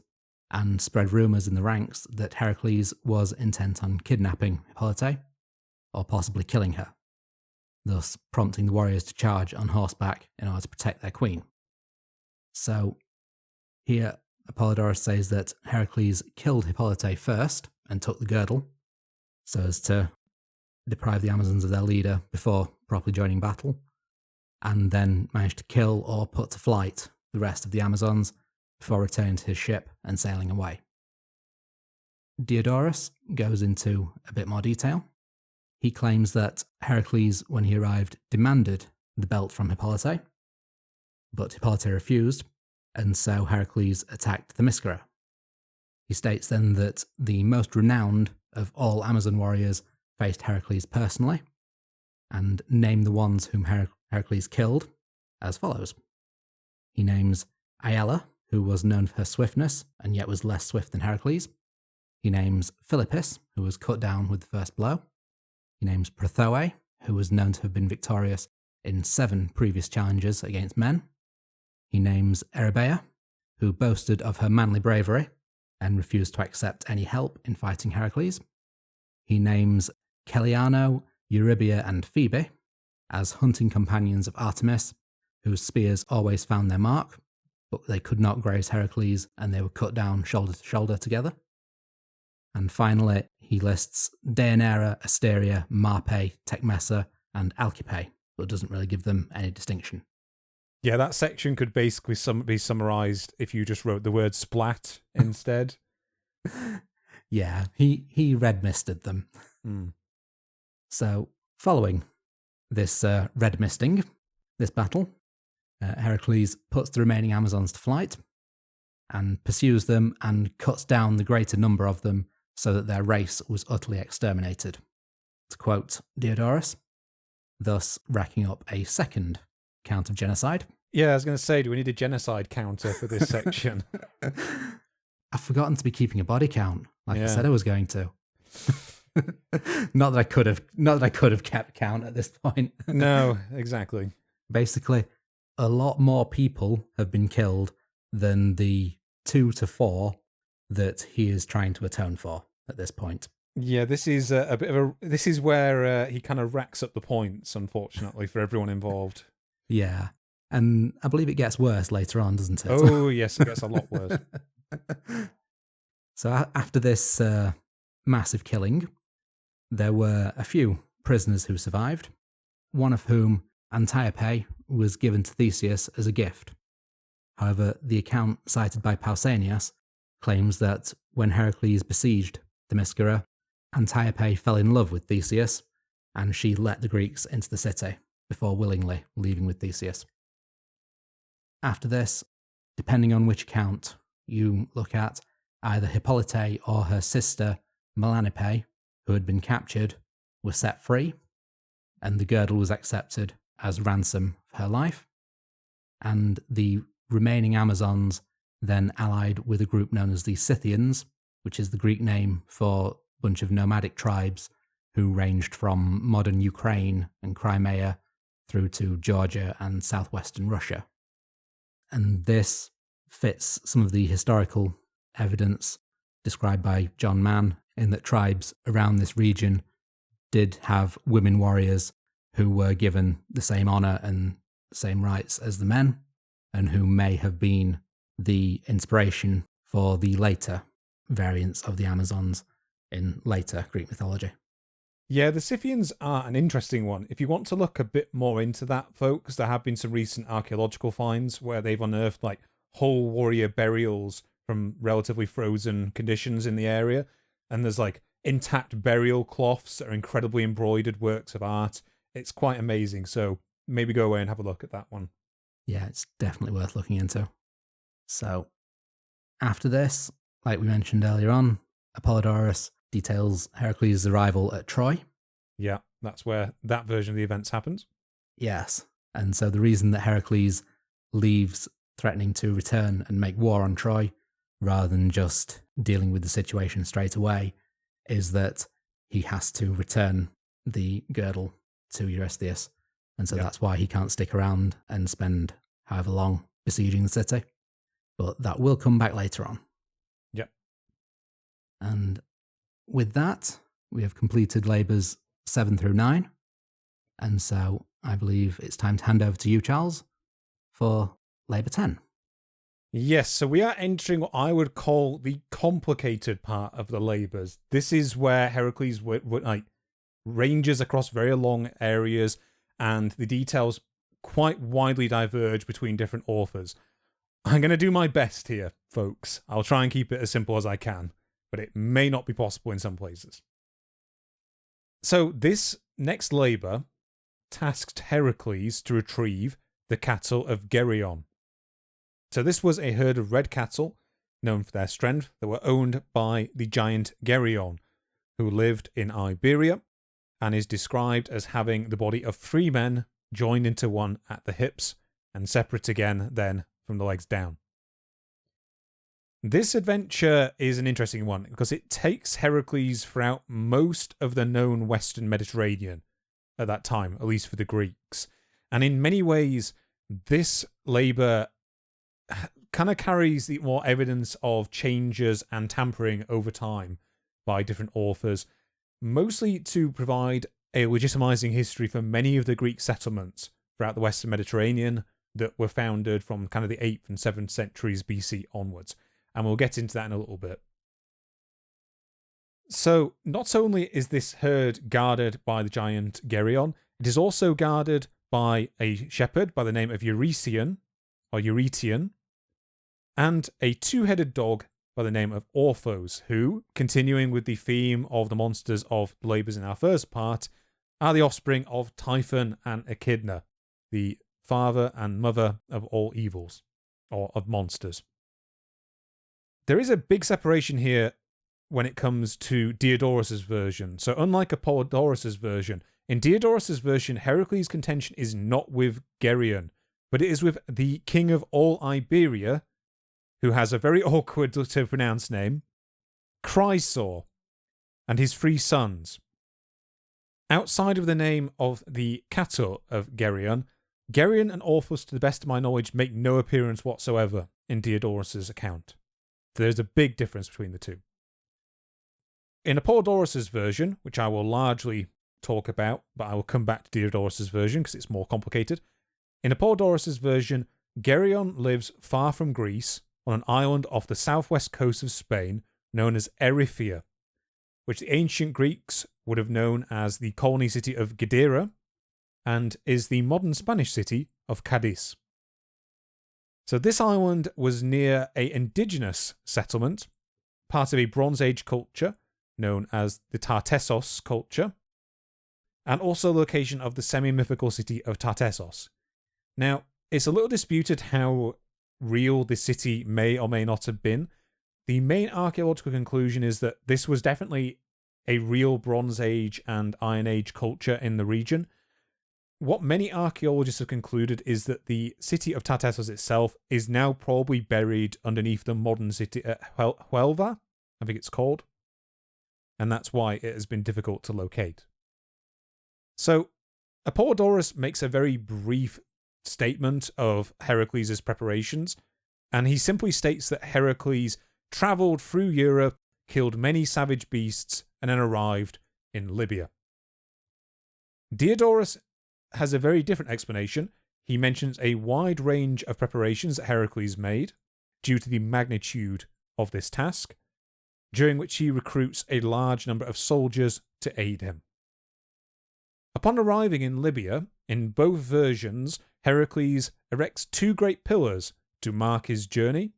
and spread rumours in the ranks that Heracles was intent on kidnapping Hippolyte, or possibly killing her, thus prompting the warriors to charge on horseback in order to protect their queen. So, Here, Apollodorus says that Heracles killed Hippolyte first and took the girdle, so as to deprive the Amazons of their leader before properly joining battle, and then managed to kill or put to flight the rest of the Amazons before returning to his ship and sailing away. Diodorus goes into a bit more detail. He claims that Heracles, when he arrived, demanded the belt from Hippolyte, but Hippolyte refused, and so Heracles attacked Themyscira. He states then that the most renowned of all Amazon warriors faced Heracles personally, and named the ones whom Heracles killed as follows. He names Aella, who was known for her swiftness and yet was less swift than Heracles. He names Philippus, who was cut down with the first blow. He names Prothoe, who was known to have been victorious in 7 previous challenges against men. He names Erebea, who boasted of her manly bravery and refused to accept any help in fighting Heracles. He names Celiano, Eurybia, and Phoebe as hunting companions of Artemis, whose spears always found their mark, but they could not graze Heracles and they were cut down shoulder to shoulder together. And finally, he lists Deianira, Asteria, Marpe, Tecmessa, and Alcippe, but doesn't really give them any distinction. Yeah, that section could basically be summarized if you just wrote the word splat instead. Yeah, he red-misted them. So, following this red misting, this battle, Heracles puts the remaining Amazons to flight and pursues them and cuts down the greater number of them so that their race was utterly exterminated. To quote Diodorus, thus racking up a second count of genocide. Yeah, I was going to say, do we need a genocide counter for this section? I've forgotten to be keeping a body count, like I said I was going to. Not that I could have kept count at this point. No, exactly. Basically, a lot more people have been killed than the 2 to 4 that he is trying to atone for at this point. Yeah, this is a bit of a. This is where he kind of racks up the points, unfortunately, for everyone involved. Yeah, and I believe it gets worse later on, doesn't it? Oh yes, it gets a lot worse. So after this massive killing, there were a few prisoners who survived, one of whom, Antiope, was given to Theseus as a gift. However, the account cited by Pausanias claims that when Heracles besieged Themyscira, Antiope fell in love with Theseus, and she let the Greeks into the city before willingly leaving with Theseus. After this, depending on which account you look at, either Hippolyte or her sister Melanippe, who had been captured, were set free, and the girdle was accepted as ransom for her life, and the remaining Amazons then allied with a group known as the Scythians, which is the Greek name for a bunch of nomadic tribes who ranged from modern Ukraine and Crimea through to Georgia and southwestern Russia. And this fits some of the historical evidence described by John Mann in that tribes around this region did have women warriors who were given the same honour and the same rights as the men, and who may have been the inspiration for the later variants of the Amazons in later Greek mythology. Yeah, the Scythians are an interesting one. If you want to look a bit more into that, folks, there have been some recent archaeological finds where they've unearthed like whole warrior burials from relatively frozen conditions in the area, and there's like intact burial cloths that are incredibly embroidered works of art. It's quite amazing, so maybe go away and have a look at that one. Yeah, it's definitely worth looking into. So, after this, like we mentioned earlier on, Apollodorus details Heracles' arrival at Troy. Yeah, that's where that version of the events happens. Yes, and so the reason that Heracles leaves threatening to return and make war on Troy, rather than just dealing with the situation straight away, is that he has to return the girdle to Eurystheus, and so that's why he can't stick around and spend however long besieging the city. But that will come back later on. Yep. And with that, we have completed labours 7 through 9, and so I believe it's time to hand over to you, Charles, for labour 10. Yes, so we are entering what I would call the complicated part of the labours. This is where Heracles ranges across very long areas, and the details quite widely diverge between different authors. I'm going to do my best here, folks. I'll try and keep it as simple as I can, but it may not be possible in some places. So this next labour tasked Heracles to retrieve the cattle of Garion. So this was a herd of red cattle, known for their strength, that were owned by the giant Garion, who lived in Iberia, and is described as having the body of 3 men joined into one at the hips, and separate again then from the legs down. This adventure is an interesting one, because it takes Heracles throughout most of the known Western Mediterranean at that time, at least for the Greeks. And in many ways, this labour kind of carries the more evidence of changes and tampering over time by different authors, mostly to provide a legitimizing history for many of the Greek settlements throughout the Western Mediterranean that were founded from kind of the 8th and 7th centuries BC onwards. And we'll get into that in a little bit. So, not only is this herd guarded by the giant Garion, it is also guarded by a shepherd by the name of Eurytion, or Eurytion, and a 2-headed dog by the name of Orthos, who, continuing with the theme of the monsters of the labours in our first part, are the offspring of Typhon and Echidna, the father and mother of all evils, or of monsters. There is a big separation here when it comes to Diodorus's version. So unlike Apollodorus's version, in Diodorus's version, Heracles' contention is not with Garion, but it is with the king of all Iberia, who has a very awkward to pronounce name, Chrysor, and his 3 sons. Outside of the name of the cattle of Garion, Garion and Orthos, to the best of my knowledge, make no appearance whatsoever in Diodorus's account. There's a big difference between the two. In Apollodorus's version, which I will largely talk about, but I will come back to Diodorus's version because it's more complicated. In Apollodorus's version, Garion lives far from Greece on an island off the southwest coast of Spain known as Erythia, which the ancient Greeks would have known as the colony city of Gadara, and is the modern Spanish city of Cadiz. So this island was near an indigenous settlement, part of a Bronze Age culture known as the Tartessos culture, and also the location of the semi-mythical city of Tartessos. Now, it's a little disputed how real this city may or may not have been. The main archaeological conclusion is that this was definitely a real Bronze Age and Iron Age culture in the region. What many archaeologists have concluded is that the city of Tartessos itself is now probably buried underneath the modern city at Huelva, I think it's called, and that's why it has been difficult to locate. So, Apollodorus makes a very brief statement of Heracles' preparations, and he simply states that Heracles travelled through Europe, killed many savage beasts, and then arrived in Libya. Diodorus has a very different explanation. He mentions a wide range of preparations that Heracles made due to the magnitude of this task, during which he recruits a large number of soldiers to aid him. Upon arriving in Libya, in both versions, Heracles erects 2 great pillars to mark his journey.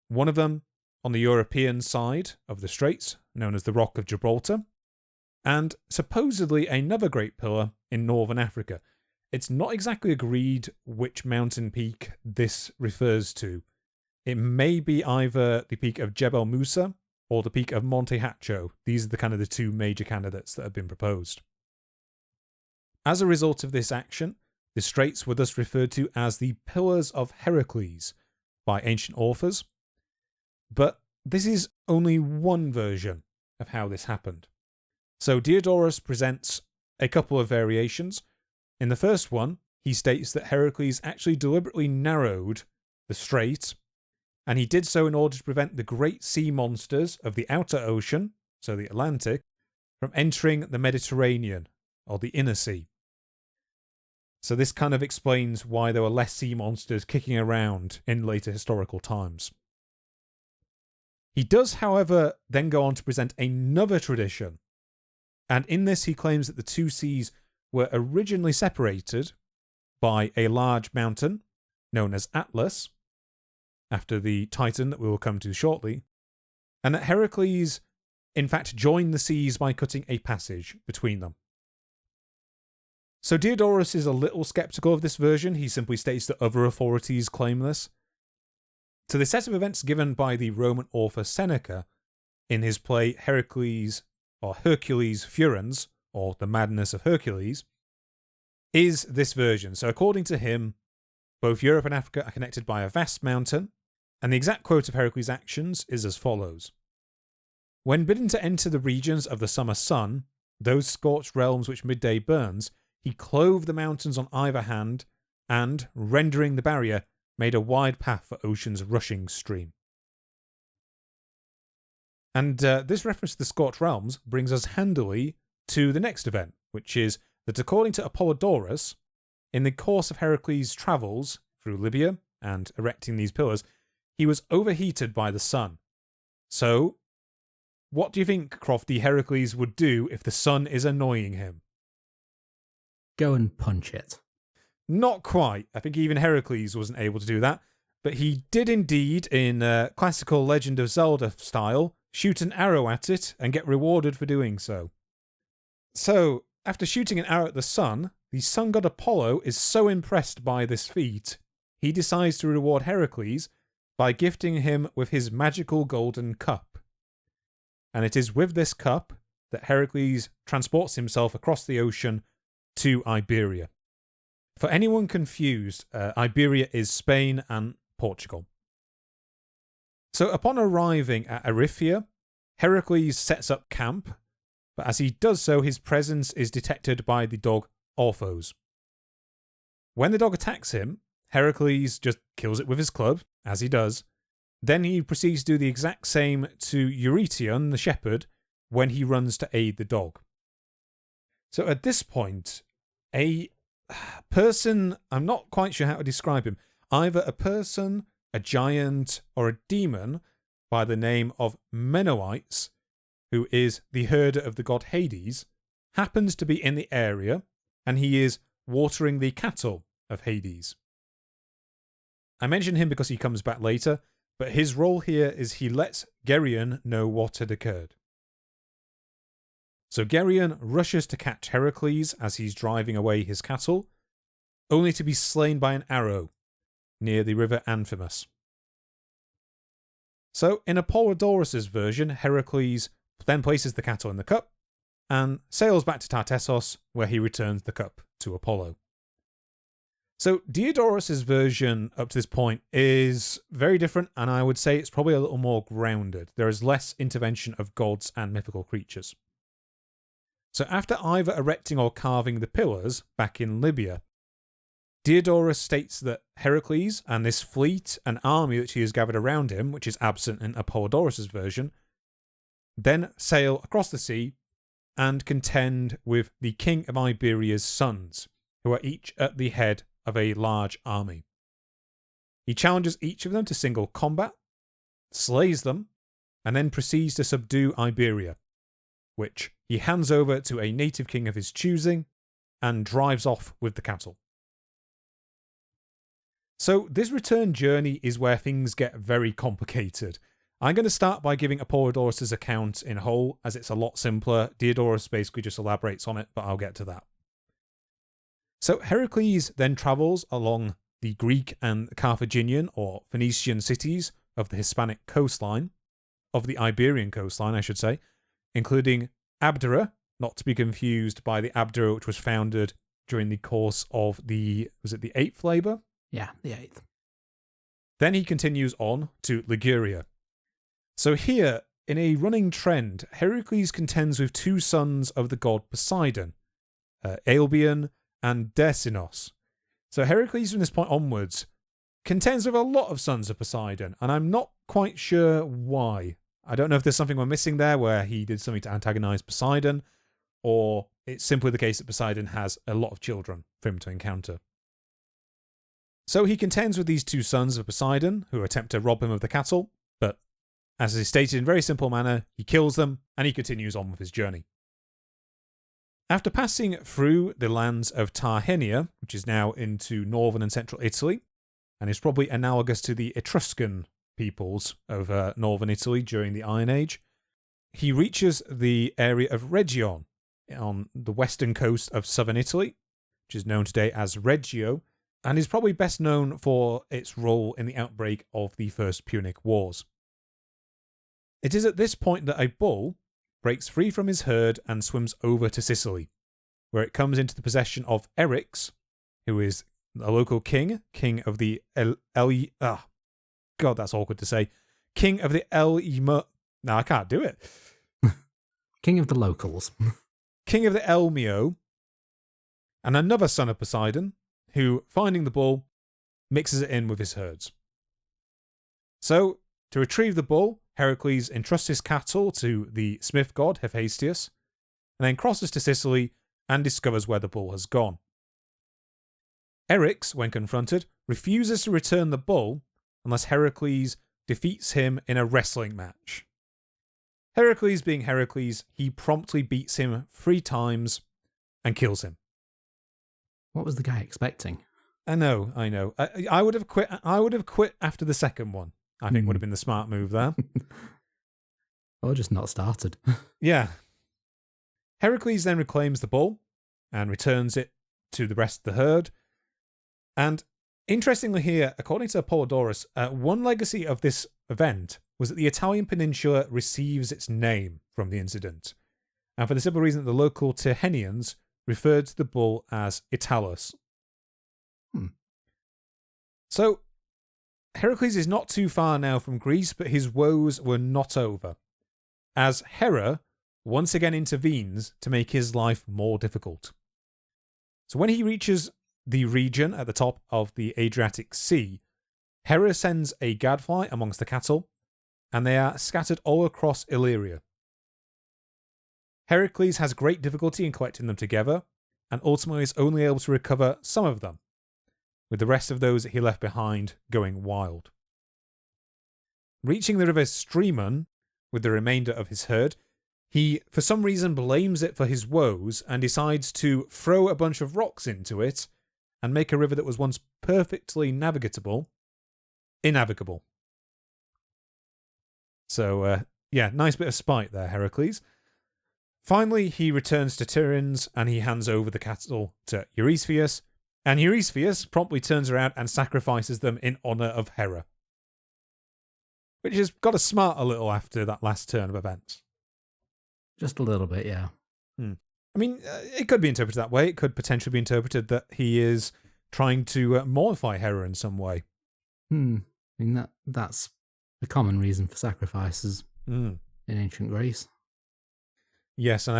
One of them on the European side of the straits, known as the Rock of Gibraltar, and supposedly another great pillar in northern Africa. It's not exactly agreed which mountain peak this refers to. It may be either the peak of Jebel Musa or the peak of Monte Hacho. These are the 2 major candidates that have been proposed. As a result of this action, the straits were thus referred to as the Pillars of Heracles by ancient authors. But this is only one version of how this happened. So Diodorus presents a couple of variations. In the first one, he states that Heracles actually deliberately narrowed the strait, and he did so in order to prevent the great sea monsters of the outer ocean, so the Atlantic, from entering the Mediterranean, or the inner sea. So this kind of explains why there were less sea monsters kicking around in later historical times. He does, however, then go on to present another tradition. And in this he claims that the two seas were originally separated by a large mountain known as Atlas, after the Titan that we will come to shortly, and that Heracles in fact joined the seas by cutting a passage between them. So Diodorus is a little skeptical of this version. He simply states that other authorities claim this. To the set of events given by the Roman author Seneca in his play Hercules Furens, or The Madness of Hercules, is this version. So according to him, both Europe and Africa are connected by a vast mountain, and the exact quote of Heracles' actions is as follows. When bidden to enter the regions of the summer sun, those scorched realms which midday burns, he clove the mountains on either hand, and, rendering the barrier, made a wide path for ocean's rushing stream. And this reference to the scorched realms brings us handily to the next event, which is that according to Apollodorus, in the course of Heracles' travels through Libya and erecting these pillars, he was overheated by the sun. So, what do you think, Crofty, Heracles would do if the sun is annoying him? Go and punch it. Not quite. I think even Heracles wasn't able to do that. But he did indeed, in classical Legend of Zelda style, shoot an arrow at it and get rewarded for doing so. So, after shooting an arrow at the sun god Apollo is so impressed by this feat, he decides to reward Heracles by gifting him with his magical golden cup. And it is with this cup that Heracles transports himself across the ocean to Iberia. For anyone confused, Iberia is Spain and Portugal. So upon arriving at Erythia, Heracles sets up camp, but as he does so, his presence is detected by the dog Orthos. When the dog attacks him, Heracles just kills it with his club, as he does. Then he proceeds to do the exact same to Eurytion, the shepherd, when he runs to aid the dog. So at this point, a person, I'm not quite sure how to describe him, either a person, a giant, or a demon by the name of Menoites, who is the herder of the god Hades, happens to be in the area, and he is watering the cattle of Hades. I mention him because he comes back later, but his role here is he lets Garion know what had occurred. So Garion rushes to catch Heracles as he's driving away his cattle, only to be slain by an arrow near the river Amphimus. So in Apollodorus' version, Heracles then places the cattle in the cup and sails back to Tartessos, where he returns the cup to Apollo. So Diodorus' version up to this point is very different, and I would say it's probably a little more grounded. There is less intervention of gods and mythical creatures. So after either erecting or carving the pillars back in Libya, Diodorus states that Heracles and this fleet and army that he has gathered around him, which is absent in Apollodorus' version, then sail across the sea and contend with the king of Iberia's sons, who are each at the head of a large army. He challenges each of them to single combat, slays them, and then proceeds to subdue Iberia, which he hands over to a native king of his choosing and drives off with the cattle. So this return journey is where things get very complicated. I'm going to start by giving Apollodorus' account in whole, as it's a lot simpler. Diodorus basically just elaborates on it, but I'll get to that. So Heracles then travels along the Greek and Carthaginian or Phoenician cities of the Hispanic coastline, of the Iberian coastline, I should say, including Abdera, not to be confused by the Abdera which was founded during the course of the 8th Labour? Yeah, the 8th. Then he continues on to Liguria. So here, in a running trend, Heracles contends with two sons of the god Poseidon, Albion and Dersinos. So Heracles from this point onwards contends with a lot of sons of Poseidon, and I'm not quite sure why. I don't know if there's something we're missing there where he did something to antagonize Poseidon, or it's simply the case that Poseidon has a lot of children for him to encounter. So he contends with these two sons of Poseidon, who attempt to rob him of the cattle, but as is stated in a very simple manner, he kills them and he continues on with his journey. After passing through the lands of Tyrrhenia, which is now into northern and central Italy, and is probably analogous to the Etruscan peoples of northern Italy during the Iron Age, he reaches the area of Rhegion on the western coast of southern Italy, which is known today as Reggio, and is probably best known for its role in the outbreak of the First Punic Wars. It is at this point that a bull breaks free from his herd and swims over to Sicily, where it comes into the possession of Eryx, who is a local king of the God, that's awkward to say. King of the No, I can't do it. King of the locals. King of the Elmio, and another son of Poseidon, who, finding the bull, mixes it in with his herds. So, to retrieve the bull, Heracles entrusts his cattle to the smith god Hephaestus, and then crosses to Sicily and discovers where the bull has gone. Eryx, when confronted, refuses to return the bull unless Heracles defeats him in a wrestling match. Heracles being Heracles, he promptly beats him 3 times and kills him. What was the guy expecting? I know. I would have quit. I would have quit after the second one. I think would have been the smart move there. Or just not started. Yeah. Heracles then reclaims the bull and returns it to the rest of the herd. And interestingly here, according to Apollodorus, one legacy of this event was that the Italian peninsula receives its name from the incident. And for the simple reason that the local Tyrrhenians referred to the bull as Italus. So, Heracles is not too far now from Greece, but his woes were not over, as Hera once again intervenes to make his life more difficult. So when he reaches the region at the top of the Adriatic Sea, Hera sends a gadfly amongst the cattle, and they are scattered all across Illyria. Heracles has great difficulty in collecting them together, and ultimately is only able to recover some of them, with the rest of those that he left behind going wild. Reaching the river Strymon with the remainder of his herd, he for some reason blames it for his woes and decides to throw a bunch of rocks into it and make a river that was once perfectly navigable innavigable. So, nice bit of spite there, Heracles. Finally, he returns to Tiryns and he hands over the cattle to Eurystheus, and Eurystheus promptly turns around and sacrifices them in honour of Hera, which has got to smart a little after that last turn of events. Just a little bit, yeah. I mean, it could be interpreted that way. It could potentially be interpreted that he is trying to mollify Hera in some way. I mean, that's a common reason for sacrifices in ancient Greece. Yes, and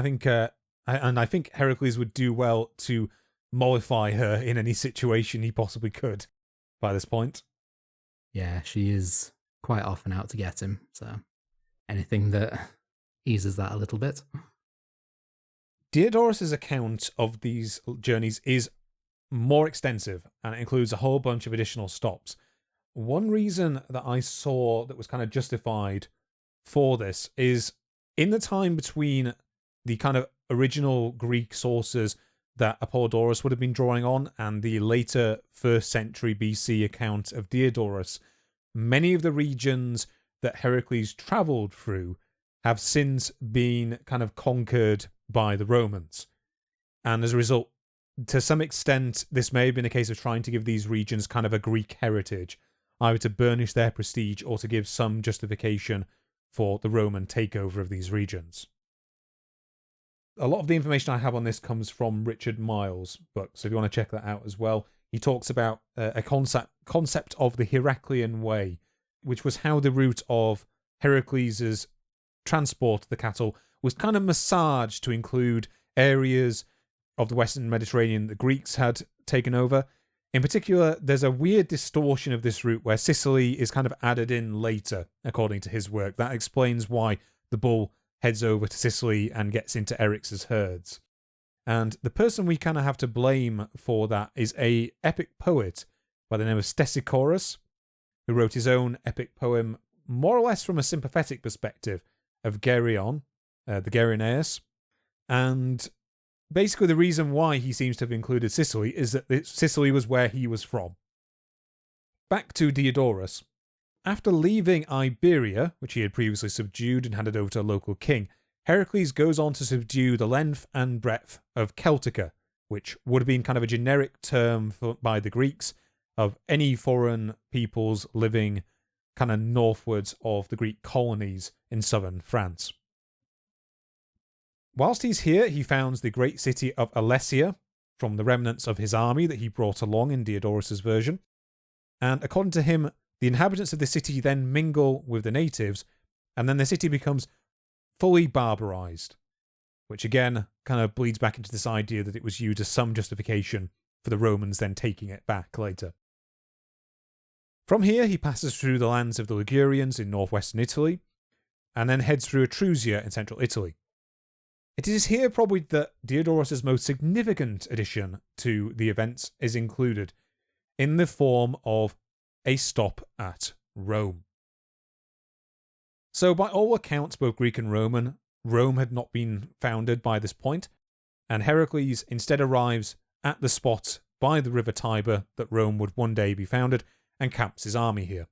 I think Heracles would do well to mollify her in any situation he possibly could by this point. Yeah, she is quite often out to get him, so anything that eases that a little bit. Diodorus' account of these journeys is more extensive, and it includes a whole bunch of additional stops. One reason that I saw that was kind of justified for this is in the time between the kind of original Greek sources that Apollodorus would have been drawing on and the later 1st century BC account of Diodorus, many of the regions that Heracles travelled through have since been kind of conquered by the Romans. And as a result, to some extent, this may have been a case of trying to give these regions kind of a Greek heritage, either to burnish their prestige or to give some justification for the Roman takeover of these regions. A lot of the information I have on this comes from Richard Miles' book, so if you want to check that out as well. He talks about a concept of the Heraclean Way, which was how the route of Heracles' transport of the cattle was kind of massaged to include areas of the Western Mediterranean the Greeks had taken over. In particular, there's a weird distortion of this route where Sicily is kind of added in later, according to his work. That explains why the bull heads over to Sicily and gets into Eryx's herds. And the person we kind of have to blame for that is a epic poet by the name of Stesichorus, who wrote his own epic poem more or less from a sympathetic perspective of Garion, the Gerioneus. And basically the reason why he seems to have included Sicily is that Sicily was where he was from. Back to Diodorus. After leaving Iberia, which he had previously subdued and handed over to a local king, Heracles goes on to subdue the length and breadth of Celtica, which would have been kind of a generic term by the Greeks of any foreign peoples living kind of northwards of the Greek colonies in southern France. Whilst he's here, he founds the great city of Alesia from the remnants of his army that he brought along in Diodorus's version. And according to him, the inhabitants of the city then mingle with the natives, and then the city becomes fully barbarized, which again kind of bleeds back into this idea that it was used as some justification for the Romans then taking it back later. From here, he passes through the lands of the Ligurians in northwestern Italy, and then heads through Etrusia in central Italy. It is here probably that Diodorus's most significant addition to the events is included, in the form of a stop at Rome. So by all accounts, both Greek and Roman, Rome had not been founded by this point, and Heracles instead arrives at the spot by the river Tiber that Rome would one day be founded, and camps his army here.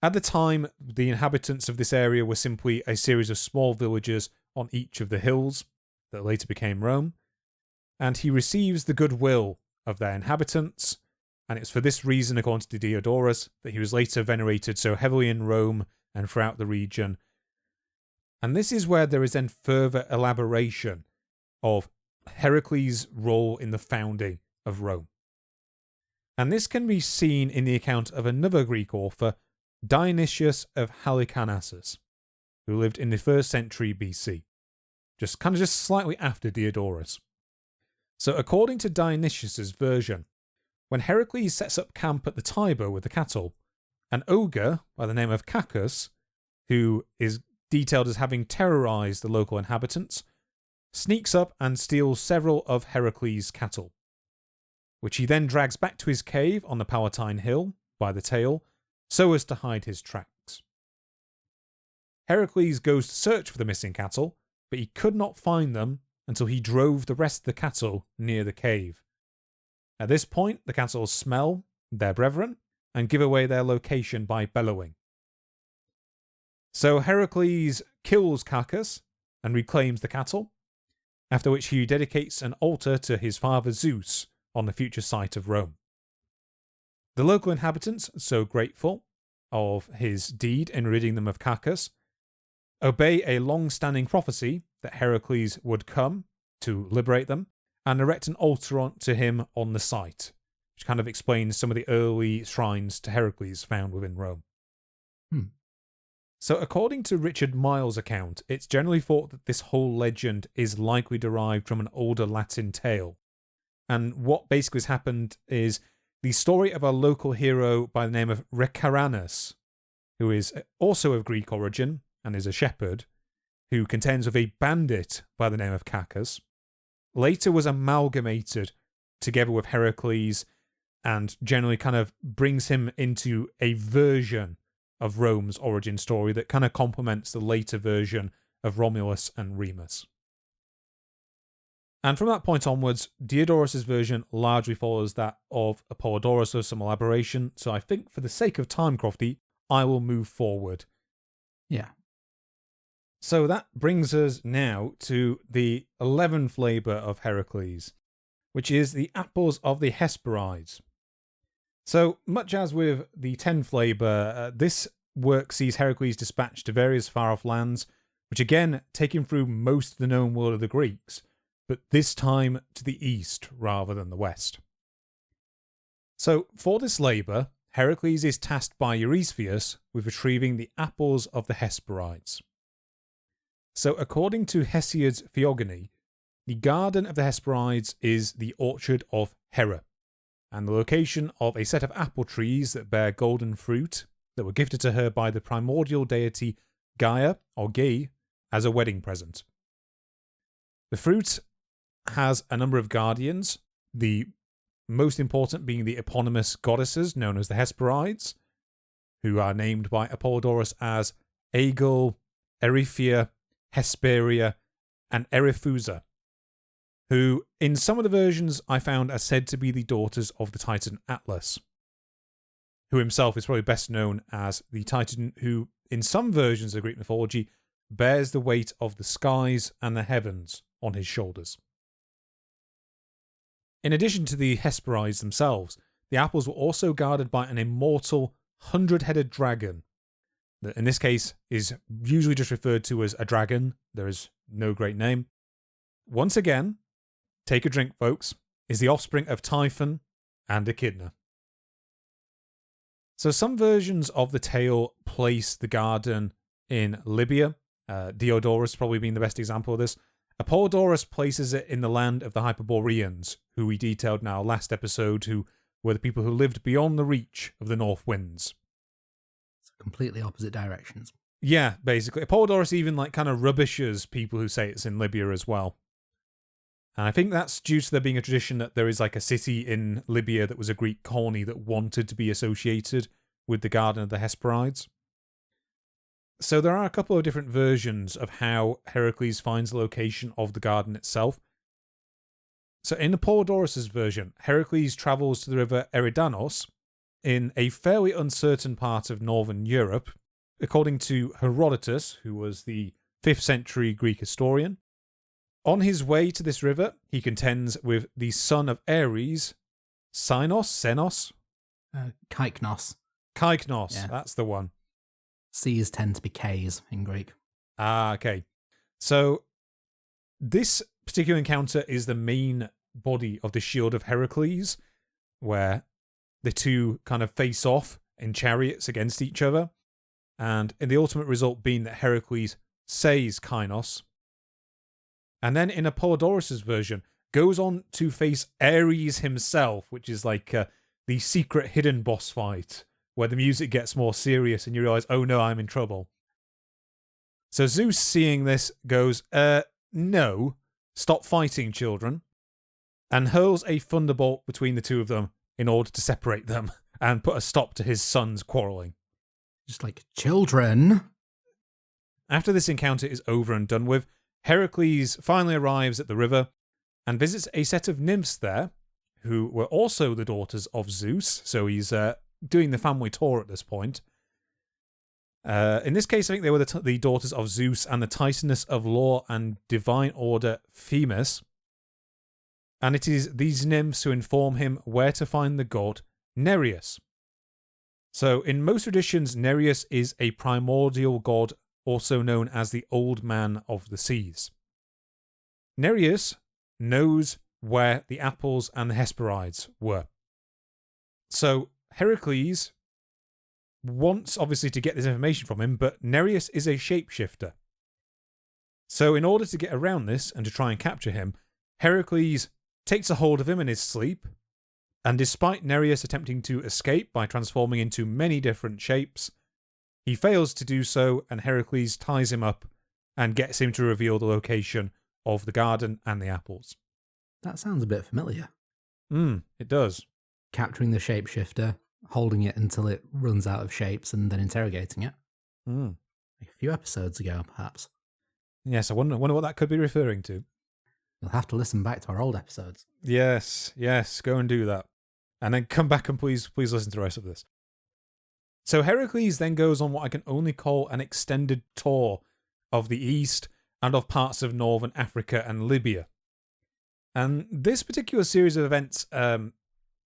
At the time, the inhabitants of this area were simply a series of small villages on each of the hills that later became Rome, and he receives the goodwill of their inhabitants, and it's for this reason, according to Diodorus, that he was later venerated so heavily in Rome and throughout the region. And this is where there is then further elaboration of Heracles' role in the founding of Rome. And this can be seen in the account of another Greek author, Dionysius of Halicarnassus, who lived in the 1st century BC, just slightly after Diodorus. So according to Dionysius's version, when Heracles sets up camp at the Tiber with the cattle, an ogre by the name of Cacus, who is detailed as having terrorized the local inhabitants, sneaks up and steals several of Heracles' cattle, which he then drags back to his cave on the Palatine Hill by the tail, so as to hide his tracks. Heracles goes to search for the missing cattle, but he could not find them until he drove the rest of the cattle near the cave. At this point, the cattle smell their brethren and give away their location by bellowing. So Heracles kills Cacus and reclaims the cattle, after which he dedicates an altar to his father Zeus on the future site of Rome. The local inhabitants, so grateful of his deed in ridding them of Cacus, obey a long-standing prophecy that Heracles would come to liberate them, and erect an altar to him on the site, which kind of explains some of the early shrines to Heracles found within Rome. So according to Richard Miles' account, it's generally thought that this whole legend is likely derived from an older Latin tale. And what basically has happened is the story of a local hero by the name of Recaranus, who is also of Greek origin and is a shepherd, who contends with a bandit by the name of Cacus, later was amalgamated together with Heracles and generally kind of brings him into a version of Rome's origin story that kind of complements the later version of Romulus and Remus. And from that point onwards, Diodorus' version largely follows that of Apollodorus with some elaboration, so I think for the sake of time, Crofty, I will move forward. Yeah. So that brings us now to the 11th labour of Heracles, which is the apples of the Hesperides. So, much as with the 10th labour, this work sees Heracles dispatched to various far-off lands, which again take him through most of the known world of the Greeks, but this time to the east rather than the west. So, for this labour, Heracles is tasked by Eurystheus with retrieving the apples of the Hesperides. So, according to Hesiod's Theogony, the garden of the Hesperides is the orchard of Hera, and the location of a set of apple trees that bear golden fruit that were gifted to her by the primordial deity Gaia, or Ge, as a wedding present. The fruit has a number of guardians, the most important being the eponymous goddesses known as the Hesperides, who are named by Apollodorus as Aegle, Eryphia, Hesperia, and Eryphusa, who in some of the versions I found are said to be the daughters of the Titan Atlas, who himself is probably best known as the Titan who, in some versions of Greek mythology, bears the weight of the skies and the heavens on his shoulders. In addition to the Hesperides themselves, the apples were also guarded by an immortal 100-headed dragon, that in this case is usually just referred to as a dragon. There is no great name. Once again, take a drink, folks, is the offspring of Typhon and Echidna. So some versions of the tale place the garden in Libya, Diodorus probably being the best example of this. Apollodorus places it in the land of the Hyperboreans, who we detailed in our last episode, who were the people who lived beyond the reach of the north winds. So completely opposite directions. Yeah, basically. Apollodorus even kind of rubbishes people who say it's in Libya as well. And I think that's due to there being a tradition that there is a city in Libya that was a Greek colony that wanted to be associated with the Garden of the Hesperides. So there are a couple of different versions of how Heracles finds the location of the garden itself. So in Apollodorus' version, Heracles travels to the river Eridanos in a fairly uncertain part of northern Europe. According to Herodotus, who was the 5th century Greek historian, on his way to this river, he contends with the son of Ares, Senos? Kaiknos. Kaiknos, Yeah. That's the one. C's tend to be K's in Greek. Ah, okay. So this particular encounter is the main body of the Shield of Heracles, where the two kind of face off in chariots against each other, and in the ultimate result being that Heracles says Kainos, and then in Apollodorus' version goes on to face Ares himself, which is the secret hidden boss fight, where the music gets more serious and you realise, oh no, I'm in trouble. So Zeus, seeing this, goes, no, stop fighting, children, and hurls a thunderbolt between the two of them in order to separate them and put a stop to his sons quarrelling. Just children. After this encounter is over and done with, Heracles finally arrives at the river and visits a set of nymphs there, who were also the daughters of Zeus, so he's doing the family tour at this point. In this case, I think they were the daughters of Zeus and the Titaness of law and divine order, Themis. And it is these nymphs who inform him where to find the god Nereus. So, in most traditions, Nereus is a primordial god, also known as the Old Man of the Seas. Nereus knows where the apples and the Hesperides were. So, Heracles wants, obviously, to get this information from him, but Nereus is a shapeshifter. So, in order to get around this and to try and capture him, Heracles takes a hold of him in his sleep, and despite Nereus attempting to escape by transforming into many different shapes, he fails to do so, and Heracles ties him up and gets him to reveal the location of the garden and the apples. That sounds a bit familiar. It does. Capturing the shapeshifter, holding it until it runs out of shapes, and then interrogating it. A few episodes ago, perhaps. Yes, I wonder what that could be referring to. You'll have to listen back to our old episodes. Yes, go and do that. And then come back and please listen to the rest of this. So Heracles then goes on what I can only call an extended tour of the East and of parts of northern Africa and Libya. And this particular series of events kind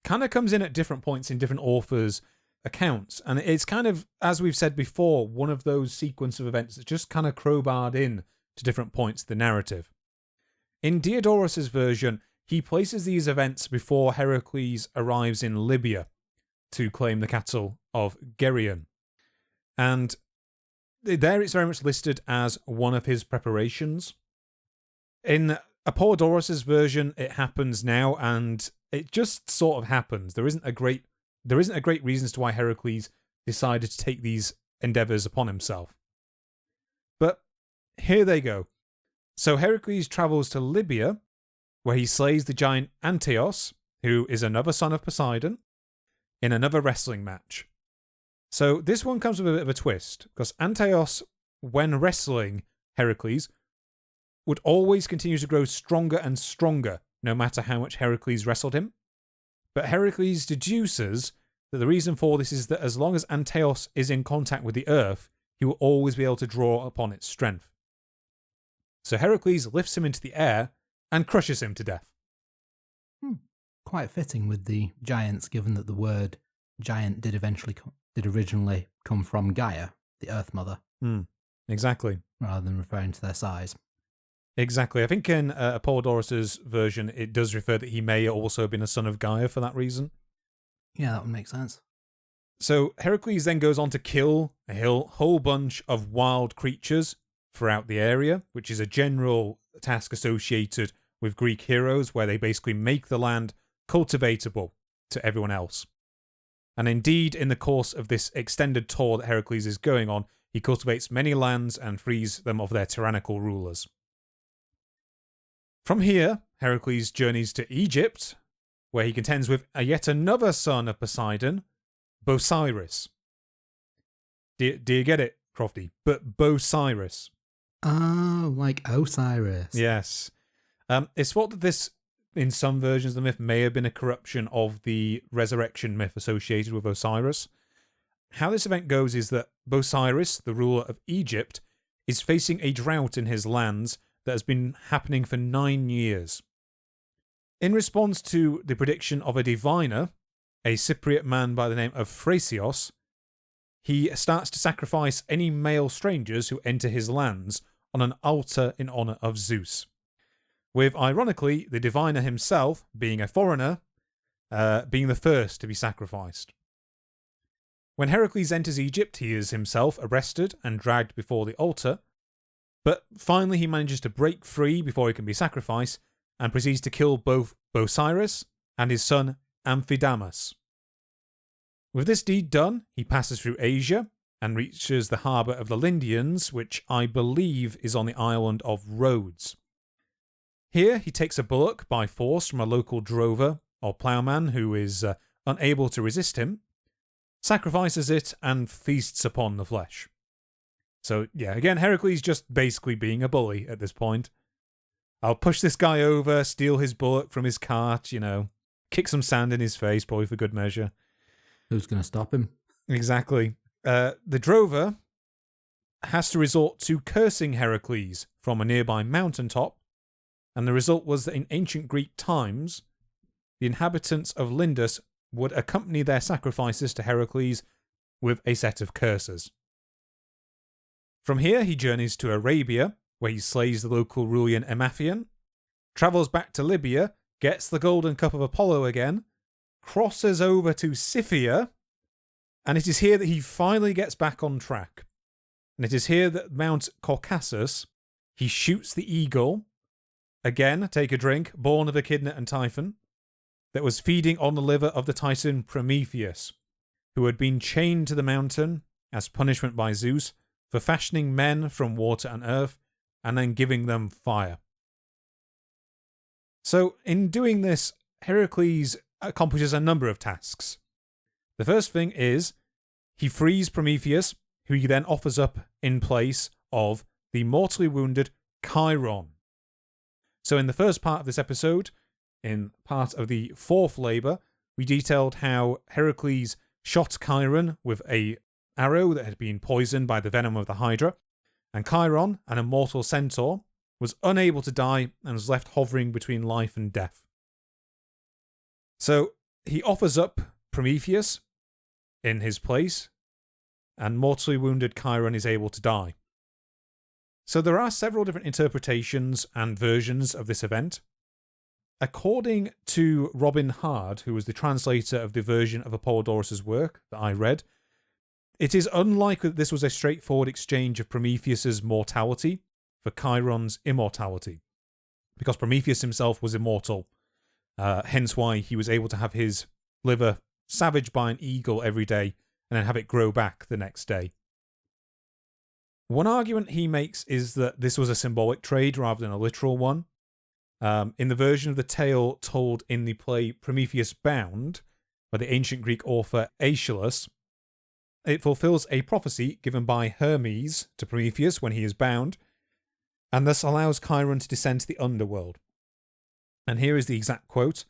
of comes in at different points in different authors' accounts. And it's kind of, as we've said before, one of those sequence of events that just kind of crowbarred in to different points of the narrative. In Diodorus' version, he places these events before Heracles arrives in Libya to claim the castle of Garion. And there it's very much listed as one of his preparations. In Apollodorus' version, it happens now, and it just sort of happens. There isn't a great reason as to why Heracles decided to take these endeavours upon himself. But here they go. So Heracles travels to Libya where he slays the giant Antaeus, who is another son of Poseidon, in another wrestling match. So this one comes with a bit of a twist, because Antaeus, when wrestling Heracles, would always continue to grow stronger and stronger, no matter how much Heracles wrestled him. But Heracles deduces that the reason for this is that as long as Antaeus is in contact with the earth, he will always be able to draw upon its strength. So Heracles lifts him into the air and crushes him to death. Quite fitting with the giants, given that the word giant did originally come from Gaia, the Earth Mother. Exactly. Rather than referring to their size. Exactly. I think in Apollodorus' version, it does refer that he may also have been a son of Gaia for that reason. Yeah, that would make sense. So Heracles then goes on to kill a whole bunch of wild creatures throughout the area, which is a general task associated with Greek heroes, where they basically make the land cultivatable to everyone else. And indeed, in the course of this extended tour that Heracles is going on, he cultivates many lands and frees them of their tyrannical rulers. From here, Heracles journeys to Egypt, where he contends with yet another son of Poseidon, Bosiris. Do you get it, Crofty? But Bosiris. Oh, like Osiris. Yes. It's thought that this, in some versions of the myth, may have been a corruption of the resurrection myth associated with Osiris. How this event goes is that Bosiris, the ruler of Egypt, is facing a drought in his lands that has been happening for 9 years. In response to the prediction of a diviner, a Cypriot man by the name of Thrasios, he starts to sacrifice any male strangers who enter his lands on an altar in honour of Zeus, with, ironically, the diviner himself, being a foreigner, being the first to be sacrificed. When Heracles enters Egypt, he is himself arrested and dragged before the altar, but finally he manages to break free before he can be sacrificed and proceeds to kill both Bosiris and his son Amphidamas. With this deed done, he passes through Asia and reaches the harbour of the Lindians, which I believe is on the island of Rhodes. Here he takes a bullock by force from a local drover or ploughman who is unable to resist him, sacrifices it, and feasts upon the flesh. So, yeah, again, Heracles just basically being a bully at this point. I'll push this guy over, steal his bullock from his cart, kick some sand in his face, probably for good measure. Who's going to stop him? Exactly. The drover has to resort to cursing Heracles from a nearby mountaintop, and the result was that in ancient Greek times, the inhabitants of Lindus would accompany their sacrifices to Heracles with a set of curses. From here, he journeys to Arabia, where he slays the local ruler Emathion, travels back to Libya, gets the golden cup of Apollo again, crosses over to Scythia, and it is here that he finally gets back on track. And it is here that Mount Caucasus, he shoots the eagle, again, take a drink, born of Echidna and Typhon, that was feeding on the liver of the Titan Prometheus, who had been chained to the mountain as punishment by Zeus for fashioning men from water and earth and then giving them fire. So, in doing this, Heracles accomplishes a number of tasks. The first thing is he frees Prometheus, who he then offers up in place of the mortally wounded Chiron. So in the first part of this episode, in part of the fourth labour, we detailed how Heracles shot Chiron with an arrow that had been poisoned by the venom of the Hydra, and Chiron, an immortal centaur, was unable to die and was left hovering between life and death. So he offers up Prometheus in his place, and mortally wounded Chiron is able to die. So there are several different interpretations and versions of this event. According to Robin Hard, who was the translator of the version of Apollodorus' work that I read, it is unlikely that this was a straightforward exchange of Prometheus' mortality for Chiron's immortality, because Prometheus himself was immortal, hence why he was able to have his liver savaged by an eagle every day and then have it grow back the next day. One argument he makes is that this was a symbolic trade rather than a literal one, In the version of the tale told in the play Prometheus Bound, by the ancient Greek author Aeschylus, it fulfills a prophecy given by Hermes to Prometheus when he is bound, and thus allows Chiron to descend to the underworld. And here is the exact quote: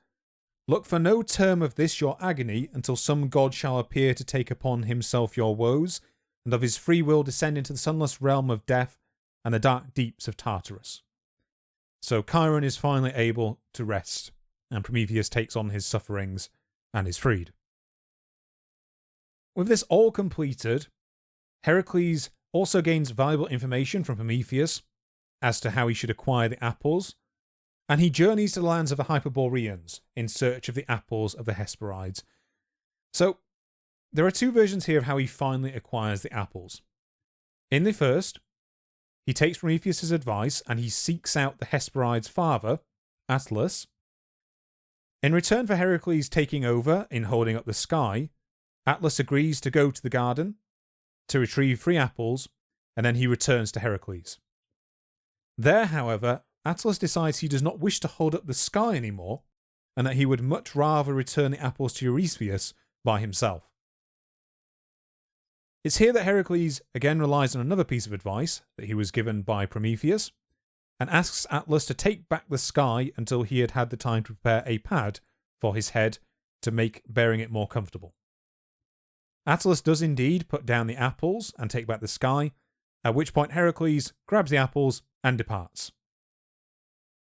"Look for no term of this your agony until some god shall appear to take upon himself your woes, and of his free will descend into the sunless realm of death and the dark deeps of Tartarus." So Chiron is finally able to rest, and Prometheus takes on his sufferings and is freed. With this all completed, Heracles also gains valuable information from Prometheus as to how he should acquire the apples, and he journeys to the lands of the Hyperboreans in search of the apples of the Hesperides. So, there are two versions here of how he finally acquires the apples. In the first, he takes Prometheus' advice and he seeks out the Hesperides' father, Atlas. In return for Heracles taking over in holding up the sky, Atlas agrees to go to the garden to retrieve 3 apples, and then he returns to Heracles. There, however, Atlas decides he does not wish to hold up the sky anymore, and that he would much rather return the apples to Eurystheus by himself. It's here that Heracles again relies on another piece of advice that he was given by Prometheus, and asks Atlas to take back the sky until he had had the time to prepare a pad for his head to make bearing it more comfortable. Atlas does indeed put down the apples and take back the sky, at which point Heracles grabs the apples and departs.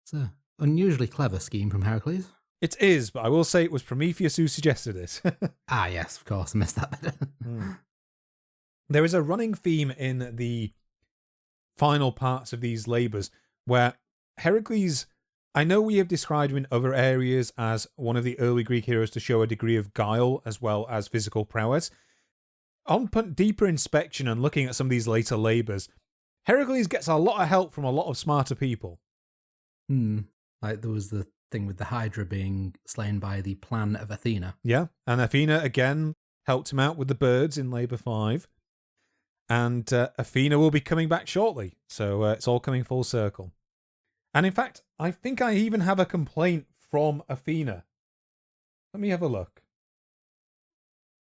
It's an unusually clever scheme from Heracles. It is, but I will say it was Prometheus who suggested it. Ah, yes, of course, I missed that bit. There is a running theme in the final parts of these labours where Heracles, I know we have described him in other areas as one of the early Greek heroes to show a degree of guile as well as physical prowess. On deeper inspection and looking at some of these later labours, Heracles gets a lot of help from a lot of smarter people. Like there was the thing with the Hydra being slain by the plan of Athena. Yeah, and Athena again helped him out with the birds in Labour 5. And Athena will be coming back shortly, so it's all coming full circle. And in fact, I think I even have a complaint from Athena. Let me have a look.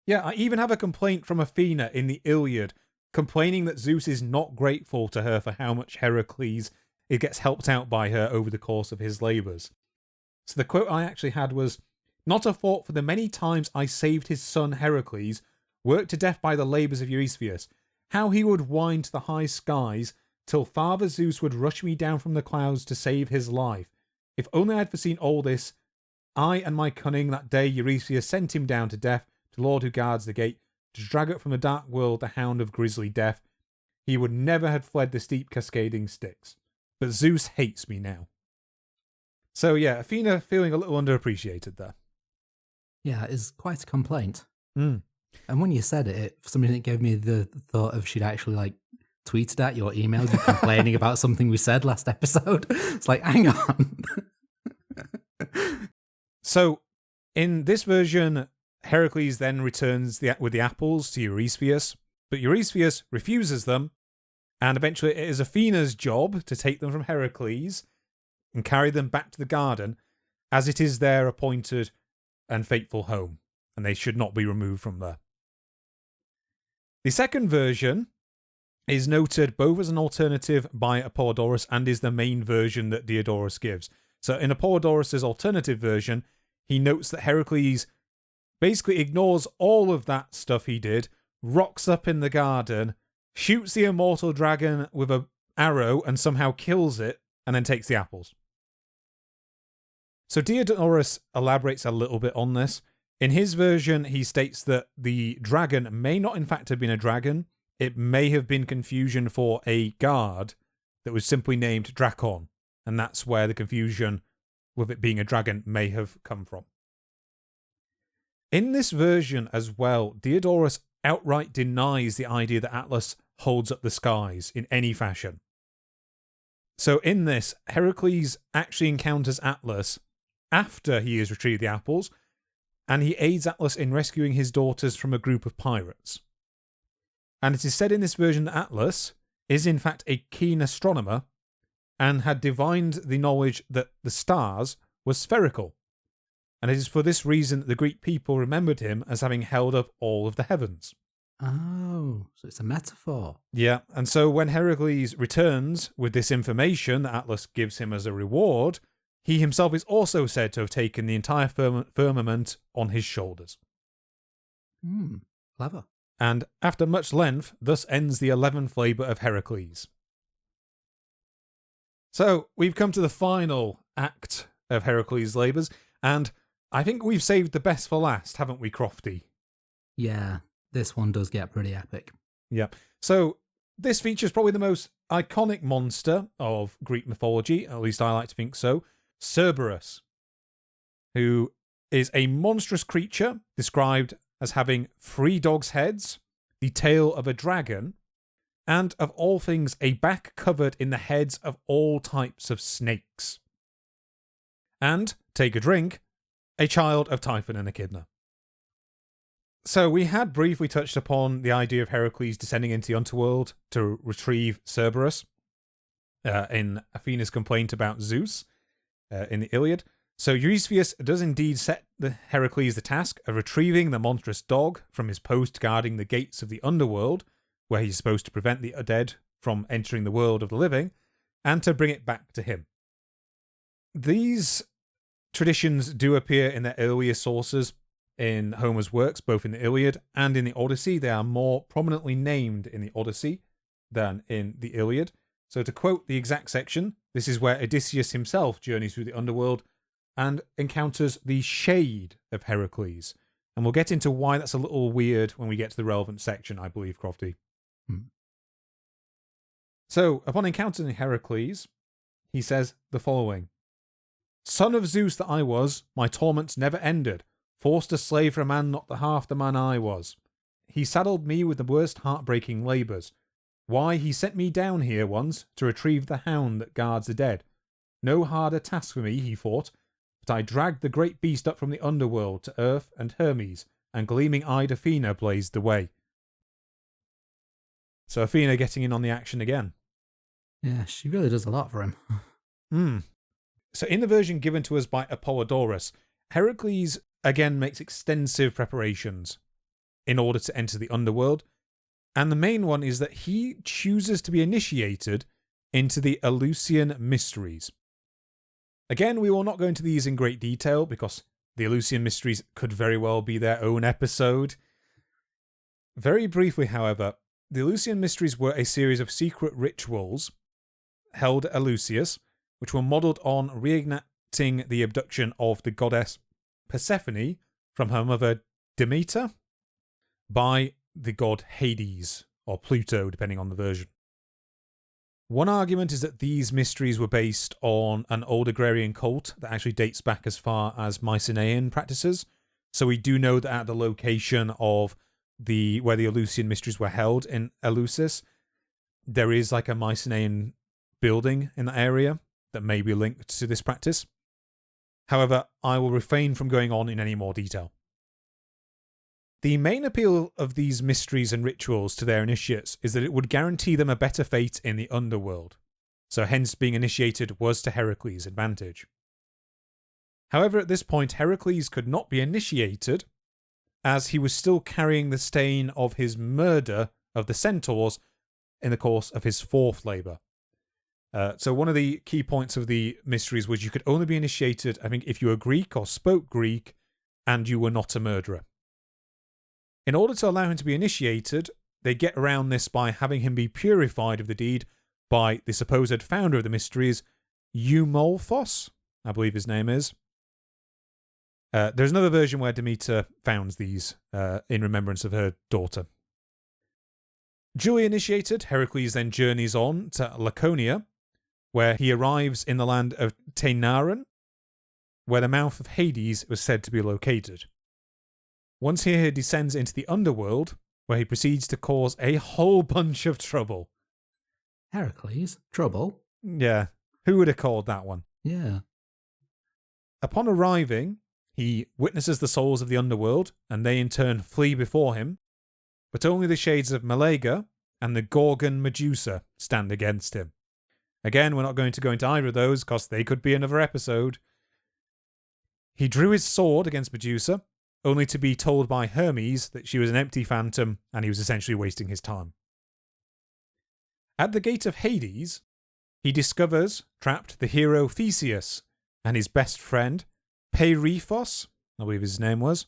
Yeah, I even have a complaint from Athena in the Iliad, complaining that Zeus is not grateful to her for how much Heracles gets helped out by her over the course of his labours. So the quote I actually had was, "Not a thought for the many times I saved his son Heracles, worked to death by the labours of Eurystheus, how he would wind to the high skies, till Father Zeus would rush me down from the clouds to save his life. If only I had foreseen all this, I and my cunning that day Eurystheus sent him down to death, to Lord who guards the gate, to drag up from the dark world the hound of grisly death. He would never have fled the steep cascading Styx. But Zeus hates me now." So yeah, Athena feeling a little underappreciated there. Yeah, it's quite a complaint. And when you said it, for some reason it gave me the thought of she'd actually like tweeted at you or emailed you complaining about something we said last episode. It's like, hang on. So in this version, Heracles then returns with the apples to Eurystheus, but Eurystheus refuses them, and eventually it is Athena's job to take them from Heracles and carry them back to the garden, as it is their appointed and fateful home, and they should not be removed from there. The second version is noted both as an alternative by Apollodorus and is the main version that Diodorus gives. So in Apollodorus' alternative version, he notes that Heracles basically ignores all of that stuff he did, rocks up in the garden, shoots the immortal dragon with an arrow and somehow kills it, and then takes the apples. So Diodorus elaborates a little bit on this. In his version, he states that the dragon may not in fact have been a dragon. It may have been confusion for a guard that was simply named Drakon, and that's where the confusion with it being a dragon may have come from. In this version as well, Diodorus outright denies the idea that Atlas holds up the skies in any fashion. So in this, Heracles actually encounters Atlas after he has retrieved the apples, and he aids Atlas in rescuing his daughters from a group of pirates. And it is said in this version that Atlas is in fact a keen astronomer, and had divined the knowledge that the stars were spherical. And it is for this reason that the Greek people remembered him as having held up all of the heavens. Oh, so it's a metaphor. Yeah, and so when Heracles returns with this information that Atlas gives him as a reward, he himself is also said to have taken the entire firmament on his shoulders. Clever. And after much length, thus ends the 11th labour of Heracles. So, we've come to the final act of Heracles' labours, and I think we've saved the best for last, haven't we, Crofty? Yeah, this one does get pretty epic. Yeah. So, this features probably the most iconic monster of Greek mythology, at least I like to think so, Cerberus, who is a monstrous creature described as having 3 dogs' heads, the tail of a dragon, and, of all things, a back covered in the heads of all types of snakes. And, take a drink, a child of Typhon and Echidna. So we had briefly touched upon the idea of Heracles descending into the underworld to retrieve Cerberus in Athena's complaint about Zeus in the Iliad. So Eurystheus does indeed set Heracles the task of retrieving the monstrous dog from his post guarding the gates of the underworld, where he's supposed to prevent the dead from entering the world of the living, and to bring it back to him. These traditions do appear in their earlier sources in Homer's works, both in the Iliad and in the Odyssey. They are more prominently named in the Odyssey than in the Iliad. So to quote the exact section, this is where Odysseus himself journeys through the underworld and encounters the shade of Heracles. And we'll get into why that's a little weird when we get to the relevant section, I believe, Crofty. So, upon encountering Heracles, he says the following: "Son of Zeus that I was, my torments never ended, forced a slave for a man not the half the man I was. He saddled me with the worst heartbreaking labours. Why, he sent me down here once to retrieve the hound that guards the dead. No harder task for me, he thought, but I dragged the great beast up from the underworld to earth, and Hermes and gleaming-eyed Athena blazed the way." So Athena getting in on the action again. Yeah, she really does a lot for him. So in the version given to us by Apollodorus, Heracles again makes extensive preparations in order to enter the underworld, and the main one is that he chooses to be initiated into the Ellucian Mysteries. Again, we will not go into these in great detail because the Ellucian Mysteries could very well be their own episode. Very briefly, however, the Ellucian Mysteries were a series of secret rituals held at Eleusis, which were modelled on reenacting the abduction of the goddess Persephone from her mother Demeter by the god Hades, or Pluto, depending on the version. One argument is that these mysteries were based on an old agrarian cult that actually dates back as far as Mycenaean practices. So we do know that at the location of where the Ellucian Mysteries were held in Eleusis, there is like a Mycenaean building in that area that may be linked to this practice. However, I will refrain from going on in any more detail. The main appeal of these mysteries and rituals to their initiates is that it would guarantee them a better fate in the underworld, so hence being initiated was to Heracles' advantage. However, at this point, Heracles could not be initiated, as he was still carrying the stain of his murder of the centaurs in the course of his 4th labour. So one of the key points of the mysteries was you could only be initiated, I think, if you were Greek or spoke Greek, and you were not a murderer. In order to allow him to be initiated, they get around this by having him be purified of the deed by the supposed founder of the mysteries, Eumolphos, I believe his name is. There's another version where Demeter founds these in remembrance of her daughter. Duly initiated, Heracles then journeys on to Laconia, where he arrives in the land of Tainaran, where the mouth of Hades was said to be located. Once here, he descends into the underworld, where he proceeds to cause a whole bunch of trouble. Heracles? Trouble? Yeah, who would have called that one? Yeah. Upon arriving, he witnesses the souls of the underworld, and they in turn flee before him, but only the shades of Malaga and the Gorgon Medusa stand against him. Again, we're not going to go into either of those because they could be another episode. He drew his sword against Medusa, only to be told by Hermes that she was an empty phantom and he was essentially wasting his time. At the gate of Hades, he discovers, trapped, the hero Theseus and his best friend, Peirithos, I believe his name was,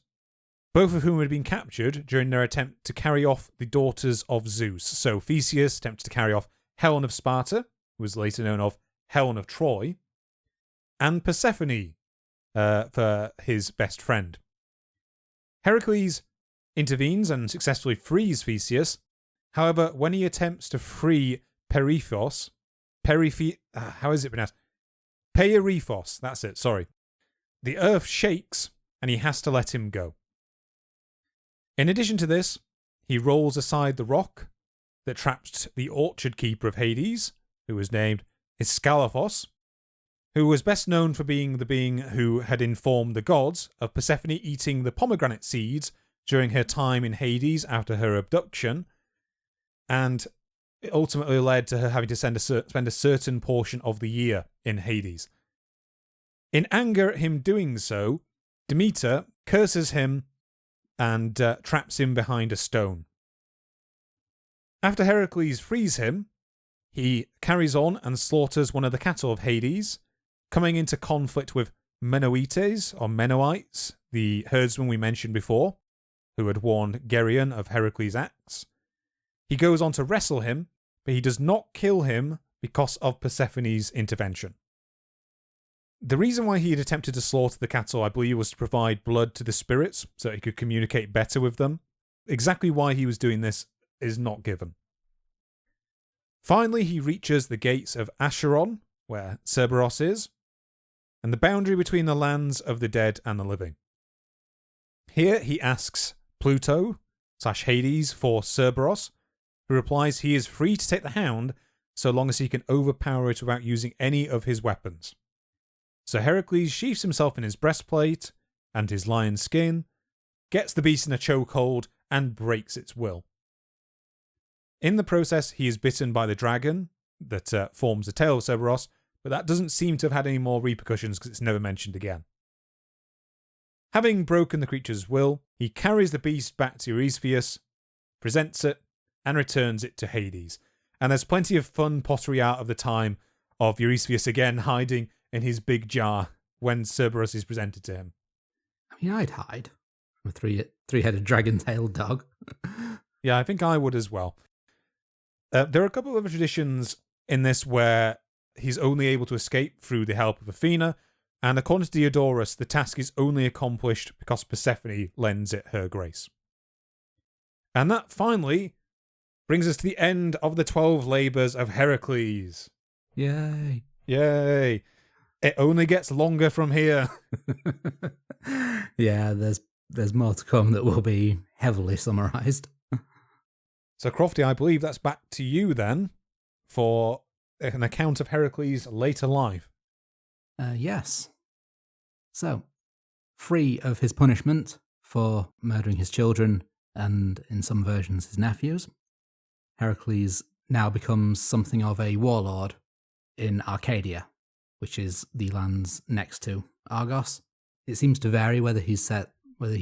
both of whom had been captured during their attempt to carry off the daughters of Zeus. So Theseus attempted to carry off Helen of Sparta, who was later known as Helen of Troy, and Persephone for his best friend. Heracles intervenes and successfully frees Theseus. However, when he attempts to free Peirithos, how is it pronounced? Peirithos, that's it, sorry. The earth shakes and he has to let him go. In addition to this, he rolls aside the rock that trapped the orchard keeper of Hades, who was named Iskalaphos, who was best known for being the being who had informed the gods of Persephone eating the pomegranate seeds during her time in Hades after her abduction, and it ultimately led to her having to spend a certain portion of the year in Hades. In anger at him doing so, Demeter curses him and traps him behind a stone. After Heracles frees him, he carries on and slaughters one of the cattle of Hades, coming into conflict with Menoetes, or Menoites, the herdsman we mentioned before, who had warned Garion of Heracles' axe. He goes on to wrestle him, but he does not kill him because of Persephone's intervention. The reason why he had attempted to slaughter the cattle, I believe, was to provide blood to the spirits so he could communicate better with them. Exactly why he was doing this is not given. Finally, he reaches the gates of Asheron, where Cerberus is, and the boundary between the lands of the dead and the living. Here he asks Pluto/Hades for Cerberus, who replies he is free to take the hound so long as he can overpower it without using any of his weapons. So Heracles sheaths himself in his breastplate and his lion's skin, gets the beast in a chokehold, and breaks its will. In the process, he is bitten by the dragon that forms the tail of Cerberus, but that doesn't seem to have had any more repercussions because it's never mentioned again. Having broken the creature's will, he carries the beast back to Eurystheus, presents it, and returns it to Hades. And there's plenty of fun pottery art of the time of Eurystheus again hiding in his big jar when Cerberus is presented to him. I mean, I'd hide from a three-headed dragon-tailed dog. Yeah, I think I would as well. There are a couple of other traditions in this where he's only able to escape through the help of Athena, and according to Diodorus, the task is only accomplished because Persephone lends it her grace. And that finally brings us to the end of the 12 labours of Heracles. Yay. Yay. It only gets longer from here. Yeah, there's more to come that will be heavily summarised. So, Crofty, I believe that's back to you then for an account of Heracles' later life. Yes. So, free of his punishment for murdering his children and, in some versions, his nephews, Heracles now becomes something of a warlord in Arcadia, which is the lands next to Argos. It seems to vary whether he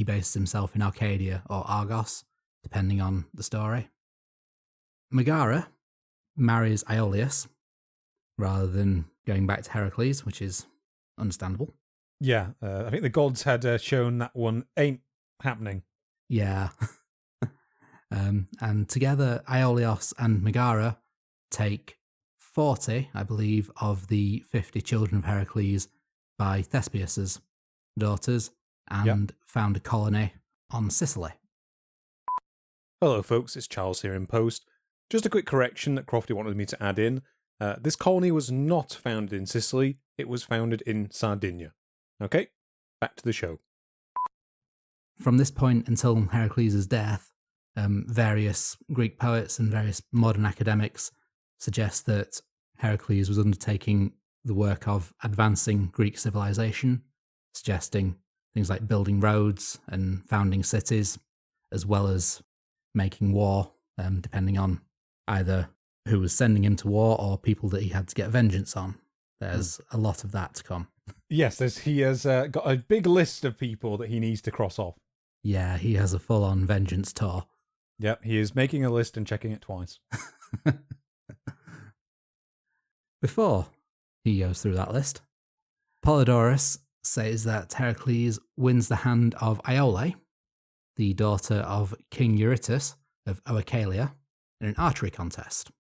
bases himself in Arcadia or Argos, depending on the story. Megara marries Aeolus, rather than going back to Heracles, which is understandable. Yeah, I think the gods had shown that one ain't happening. Yeah. And together, Aeolus and Megara take 40, I believe, of the 50 children of Heracles by Thespius's daughters and found a colony on Sicily. Hello, folks. It's Charles here in post. Just a quick correction that Crofty wanted me to add in. This colony was not founded in Sicily. It was founded in Sardinia. Okay, back to the show. From this point until Heracles' death, various Greek poets and various modern academics suggest that Heracles was undertaking the work of advancing Greek civilization, suggesting things like building roads and founding cities, as well as making war, depending on either who was sending him to war or people that he had to get vengeance on. There's a lot of that to come. Yes, he has got a big list of people that he needs to cross off. Yeah, he has a full-on vengeance tour. Yep, he is making a list and checking it twice. Before he goes through that list, Apollodorus says that Heracles wins the hand of Iole, the daughter of King Eurytus of Oechalia, in an archery contest.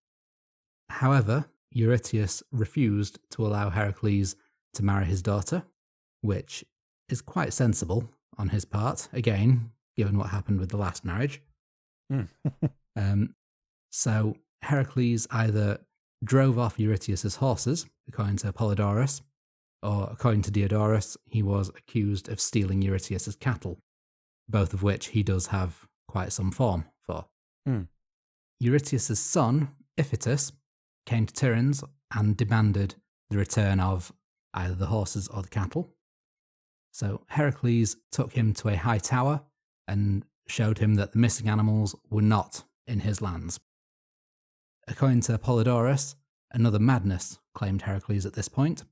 However, Eurytus refused to allow Heracles to marry his daughter, which is quite sensible on his part, again, given what happened with the last marriage. So Heracles either drove off Eurytus's horses, according to Apollodorus, or according to Diodorus, he was accused of stealing Eurytus's cattle, both of which he does have quite some form for. Eurytus's son, Iphitus, came to Tiryns and demanded the return of either the horses or the cattle. So Heracles took him to a high tower and showed him that the missing animals were not in his lands. According to Apollodorus, another madness claimed Heracles at this point,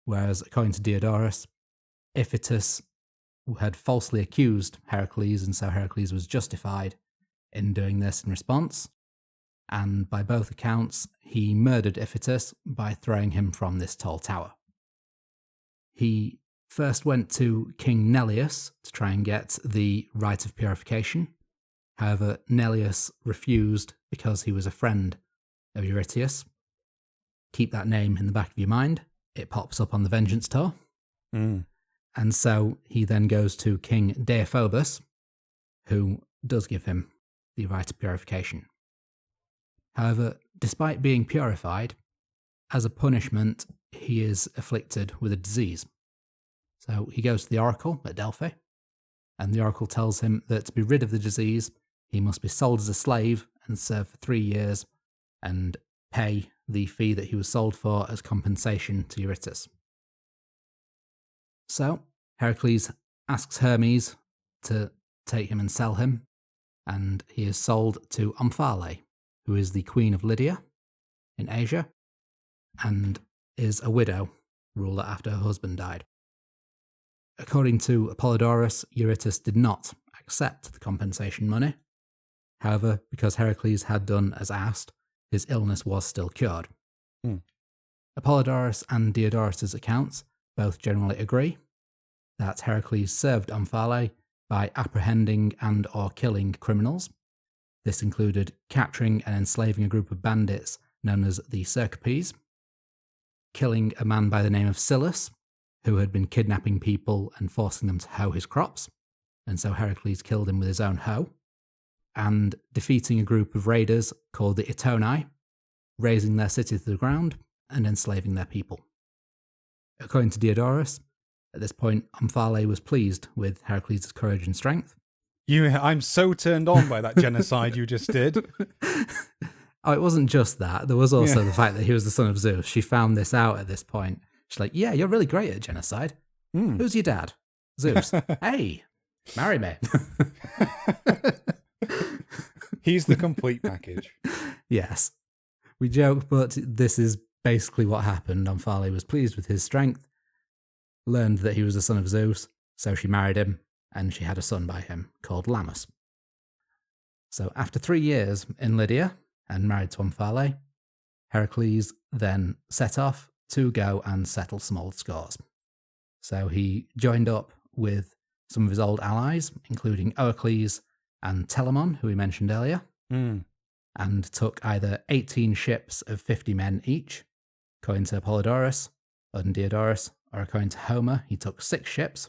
whereas according to Diodorus, Iphitus had falsely accused Heracles, and so Heracles was justified in doing this in response. And by both accounts, he murdered Iphitus by throwing him from this tall tower. He first went to King Neleus to try and get the rite of purification. However, Neleus refused because he was a friend of Eurytus. Keep that name in the back of your mind. It pops up on the Vengeance Tour. And so he then goes to King Deiphobus, who does give him the rite of purification. However, despite being purified, as a punishment, he is afflicted with a disease. So he goes to the oracle at Delphi, and the oracle tells him that to be rid of the disease, he must be sold as a slave and serve for 3 years and pay the fee that he was sold for as compensation to Eurytus. So Heracles asks Hermes to take him and sell him, and he is sold to Omphale, who is the queen of Lydia in Asia, and is a widow, ruler after her husband died. According to Apollodorus, Eurytus did not accept the compensation money. However, because Heracles had done as asked, his illness was still cured. Apollodorus and Diodorus' accounts both generally agree that Heracles served Omphale by apprehending and or killing criminals. This included capturing and enslaving a group of bandits known as the Cerberus, killing a man by the name of Scyllus, who had been kidnapping people and forcing them to hoe his crops, and so Heracles killed him with his own hoe, and defeating a group of raiders called the Etoni, razing their city to the ground and enslaving their people. According to Diodorus, at this point, Omphale was pleased with Heracles' courage and strength. I'm so turned on by that genocide you just did. Oh, it wasn't just that. There was also the fact that he was the son of Zeus. She found this out at this point. She's like, yeah, you're really great at genocide. Who's your dad? Zeus. Hey, marry me. He's the complete package. Yes. We joke, but this is basically what happened. Omphale was pleased with his strength, learned that he was the son of Zeus, so she married him, and she had a son by him called Lamus. So after 3 years in Lydia and married to Omphale, Heracles then set off to go and settle small scores. So he joined up with some of his old allies, including Heracles and Telamon, who we mentioned earlier, and took either 18 ships of 50 men each, according to Apollodorus and Diodorus, or according to Homer, he took 6 ships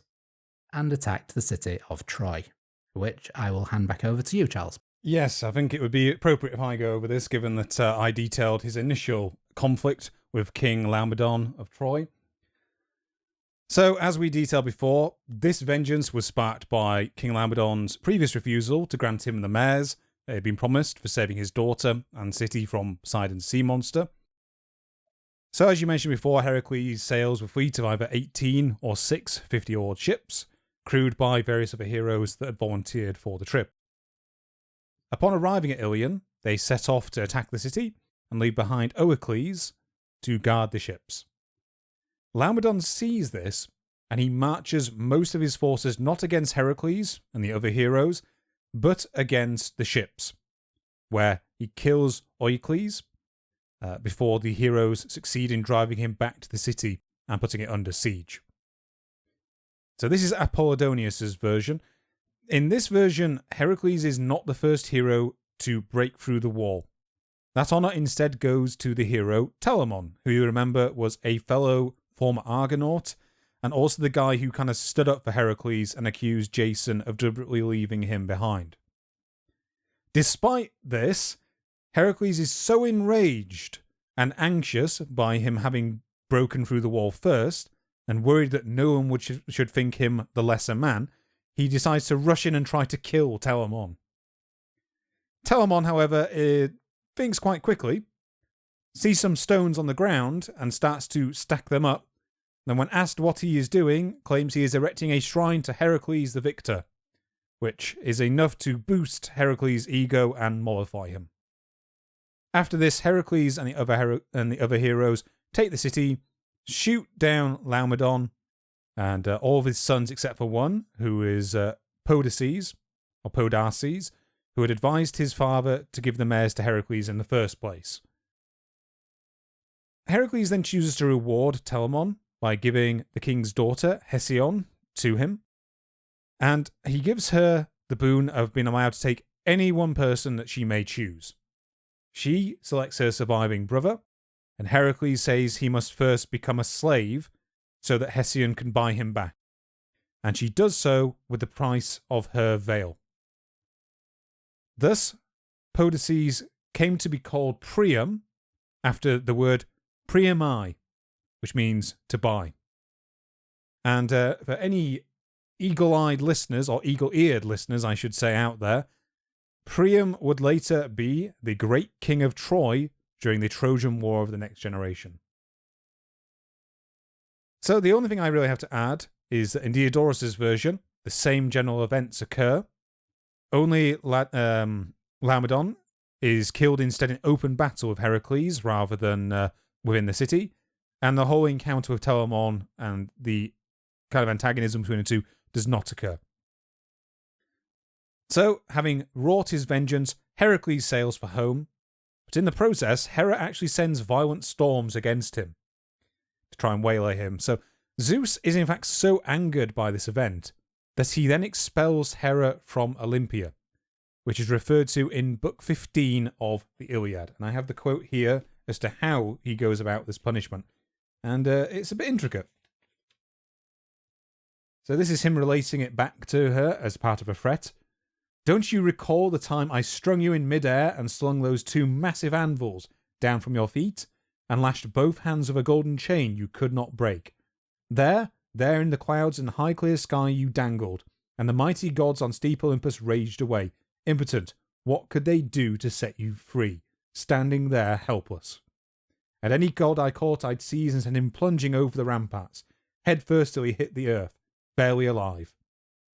and attacked the city of Troy, which I will hand back over to you, Charles. Yes, I think it would be appropriate if I go over this, given that I detailed his initial conflict with King Laomedon of Troy. So, as we detailed before, this vengeance was sparked by King Laomedon's previous refusal to grant him the mares that had been promised for saving his daughter and city from Poseidon's sea monster. So, as you mentioned before, Heracles sails with a fleet of either 18 or 6 50-oared ships, crewed by various other heroes that had volunteered for the trip. Upon arriving at Ilion, they set off to attack the city, and leave behind Heracles to guard the ships. Laomedon sees this, and he marches most of his forces not against Heracles and the other heroes, but against the ships, where he kills Heracles before the heroes succeed in driving him back to the city and putting it under siege. So this is Apollodorus's version. In this version, Heracles is not the first hero to break through the wall. That honour instead goes to the hero Telamon, who you remember was a fellow former Argonaut, and also the guy who kind of stood up for Heracles and accused Jason of deliberately leaving him behind. Despite this, Heracles is so enraged and anxious by him having broken through the wall first, and worried that no one should think him the lesser man, he decides to rush in and try to kill Telamon. Telamon, however, thinks quite quickly, sees some stones on the ground and starts to stack them up. Then when asked what he is doing, claims he is erecting a shrine to Heracles the victor, which is enough to boost Heracles' ego and mollify him. After this, Heracles and the other heroes take the city, shoot down Laomedon and all of his sons except for one, who is Podarces, who had advised his father to give the mares to Heracles in the first place. Heracles then chooses to reward Telamon by giving the king's daughter, Hesyon, to him, and he gives her the boon of being allowed to take any one person that she may choose. She selects her surviving brother, and Heracles says he must first become a slave so that Hesyon can buy him back, and she does so with the price of her veil. Thus, Podarces came to be called Priam after the word priamai, which means to buy. And for any eagle-eyed listeners, or eagle-eared listeners, I should say, out there, Priam would later be the great king of Troy during the Trojan War of the next generation. So the only thing I really have to add is that in Diodorus' version, the same general events occur, only Laomedon is killed instead in open battle with Heracles rather than within the city, and the whole encounter with Telamon and the kind of antagonism between the two does not occur. So, having wrought his vengeance, Heracles sails for home, but in the process, Hera actually sends violent storms against him to try and waylay him. So, Zeus is in fact so angered by this event that he then expels Hera from Olympia, which is referred to in Book 15 of the Iliad. And I have the quote here as to how he goes about this punishment. And it's a bit intricate. So this is him relating it back to her as part of a threat. Don't you recall the time I strung you in midair and slung those two massive anvils down from your feet and lashed both hands with a golden chain you could not break? There in the clouds and high clear sky you dangled, and the mighty gods on steep Olympus raged away. Impotent, what could they do to set you free, standing there helpless? At any god I caught I'd seize and send him plunging over the ramparts, head first till he hit the earth, barely alive.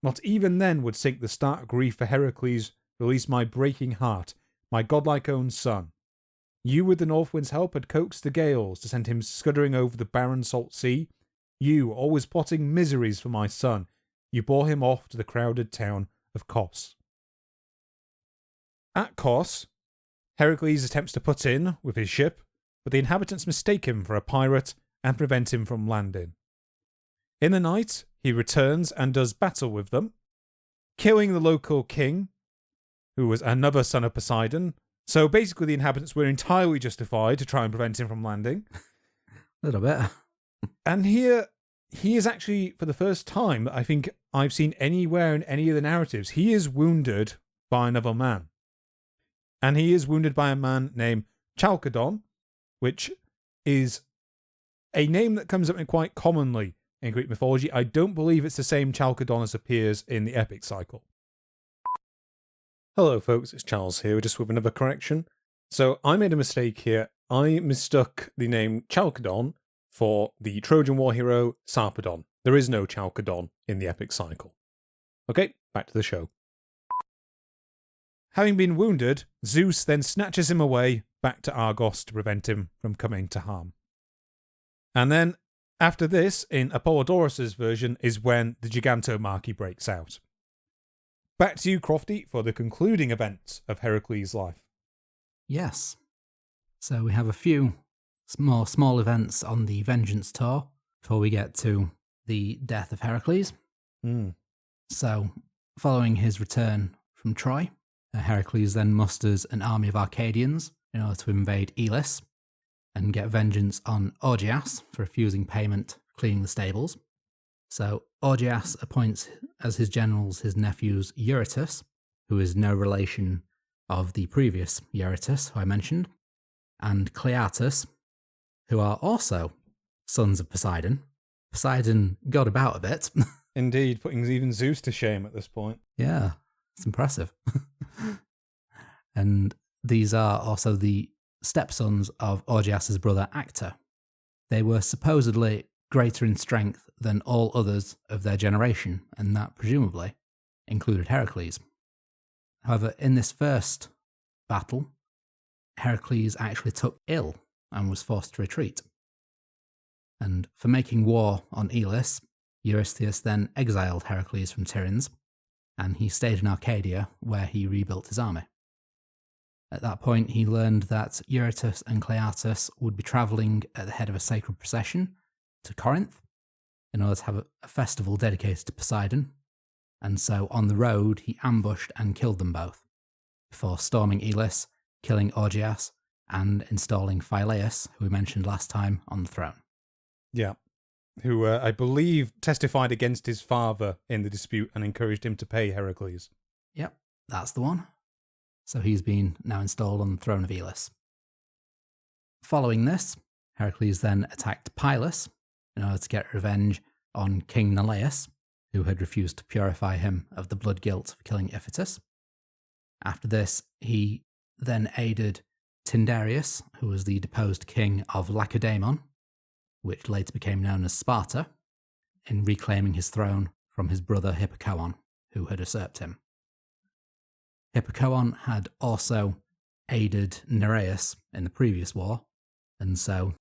Not even then would sink the stark grief for Heracles release my breaking heart, my godlike own son. You with the north wind's help had coaxed the gales to send him scuddering over the barren salt sea. You, always plotting miseries for my son, you bore him off to the crowded town of Kos. At Kos, Heracles attempts to put in with his ship, but the inhabitants mistake him for a pirate and prevent him from landing. In the night, he returns and does battle with them, killing the local king, who was another son of Poseidon. So basically the inhabitants were entirely justified to try and prevent him from landing. A little bit. And here, he is actually, for the first time that I think I've seen anywhere in any of the narratives, he is wounded by another man. And he is wounded by a man named Chalcodon, which is a name that comes up quite commonly in Greek mythology. I don't believe it's the same Chalcodon as appears in the epic cycle. Hello folks, it's Charles here, just with another correction. So I made a mistake here. I mistook the name Chalcodon for the Trojan war hero Sarpedon. There is no Chalcodon in the epic cycle. Okay, back to the show. Having been wounded, Zeus then snatches him away back to Argos to prevent him from coming to harm. And then, after this, in Apollodorus' version, is when the Gigantomachy breaks out. Back to you, Crofty, for the concluding events of Heracles' life. Yes. So we have a few more small events on the Vengeance Tour before we get to the death of Heracles. So, following his return from Troy, Heracles then musters an army of Arcadians in order to invade Elis and get vengeance on Augeas for refusing payment for cleaning the stables. So Augeas appoints as his generals his nephews Eurytus, who is no relation of the previous Eurytus who I mentioned, and Cleatus, who are also sons of Poseidon. Poseidon got about a bit. Indeed, putting even Zeus to shame at this point. Yeah, it's impressive. And these are also the stepsons of Augeas' brother Actor. They were supposedly greater in strength than all others of their generation, and that presumably included Heracles. However, in this first battle, Heracles actually took ill and was forced to retreat. And for making war on Elis, Eurystheus then exiled Heracles from Tiryns, and he stayed in Arcadia where he rebuilt his army. At that point, he learned that Eurytus and Cleatus would be travelling at the head of a sacred procession to Corinth in order to have a festival dedicated to Poseidon, and so on the road he ambushed and killed them both, before storming Elis, killing Augeas, and installing Phyleus, who we mentioned last time, on the throne. Yeah, who I believe testified against his father in the dispute and encouraged him to pay Heracles. Yep, that's the one. So he's been now installed on the throne of Elis. Following this, Heracles then attacked Pylus in order to get revenge on King Neleus, who had refused to purify him of the blood guilt for killing Iphitus. After this, he then aided Tyndareus, who was the deposed king of Lacedaemon, which later became known as Sparta, in reclaiming his throne from his brother Hippocoon, who had usurped him. Hippocoon had also aided Nereus in the previous war, and so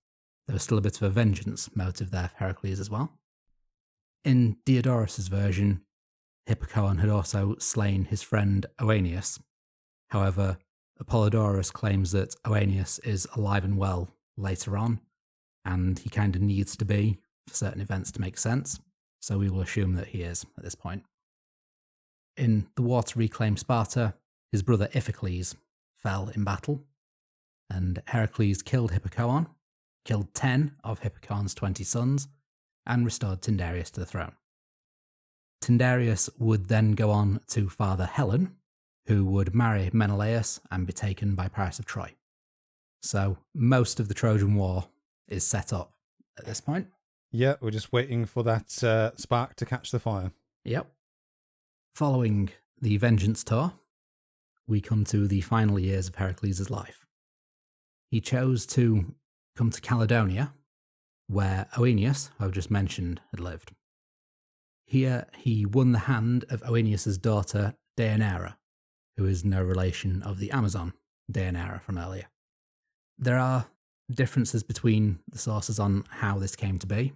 there was still a bit of a vengeance motive there for Heracles as well. In Diodorus' version, Hippocoon had also slain his friend Oeneus. However, Apollodorus claims that Oeneus is alive and well later on, and he kind of needs to be for certain events to make sense, so we will assume that he is at this point. In the war to reclaim Sparta, his brother Iphicles fell in battle, and Heracles killed Hippocoon, killed 10 of Hippocoon's 20 sons, and restored Tyndareus to the throne. Tyndareus would then go on to father Helen, who would marry Menelaus and be taken by Paris of Troy. So most of the Trojan War is set up at this point. Yeah, we're just waiting for that spark to catch the fire. Yep. Following the Vengeance Tour, we come to the final years of Heracles' life. He chose to come to Caledonia, where Oeneus, who I've just mentioned, had lived. Here he won the hand of Oeneus' daughter Deianira, who is no relation of the Amazon Deianira from earlier. There are differences between the sources on how this came to be.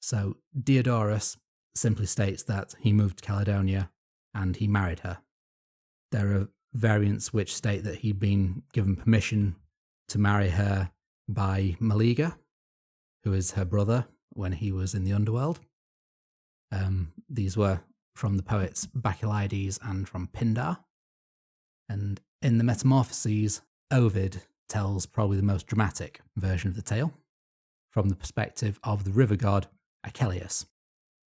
So Diodorus simply states that he moved to Caledonia and he married her. There are variants which state that he'd been given permission to marry her by Meleager, who is her brother when he was in the underworld. These were from the poets Bacchylides and from Pindar. And in the Metamorphoses, Ovid tells probably the most dramatic version of the tale, from the perspective of the river god Achilles,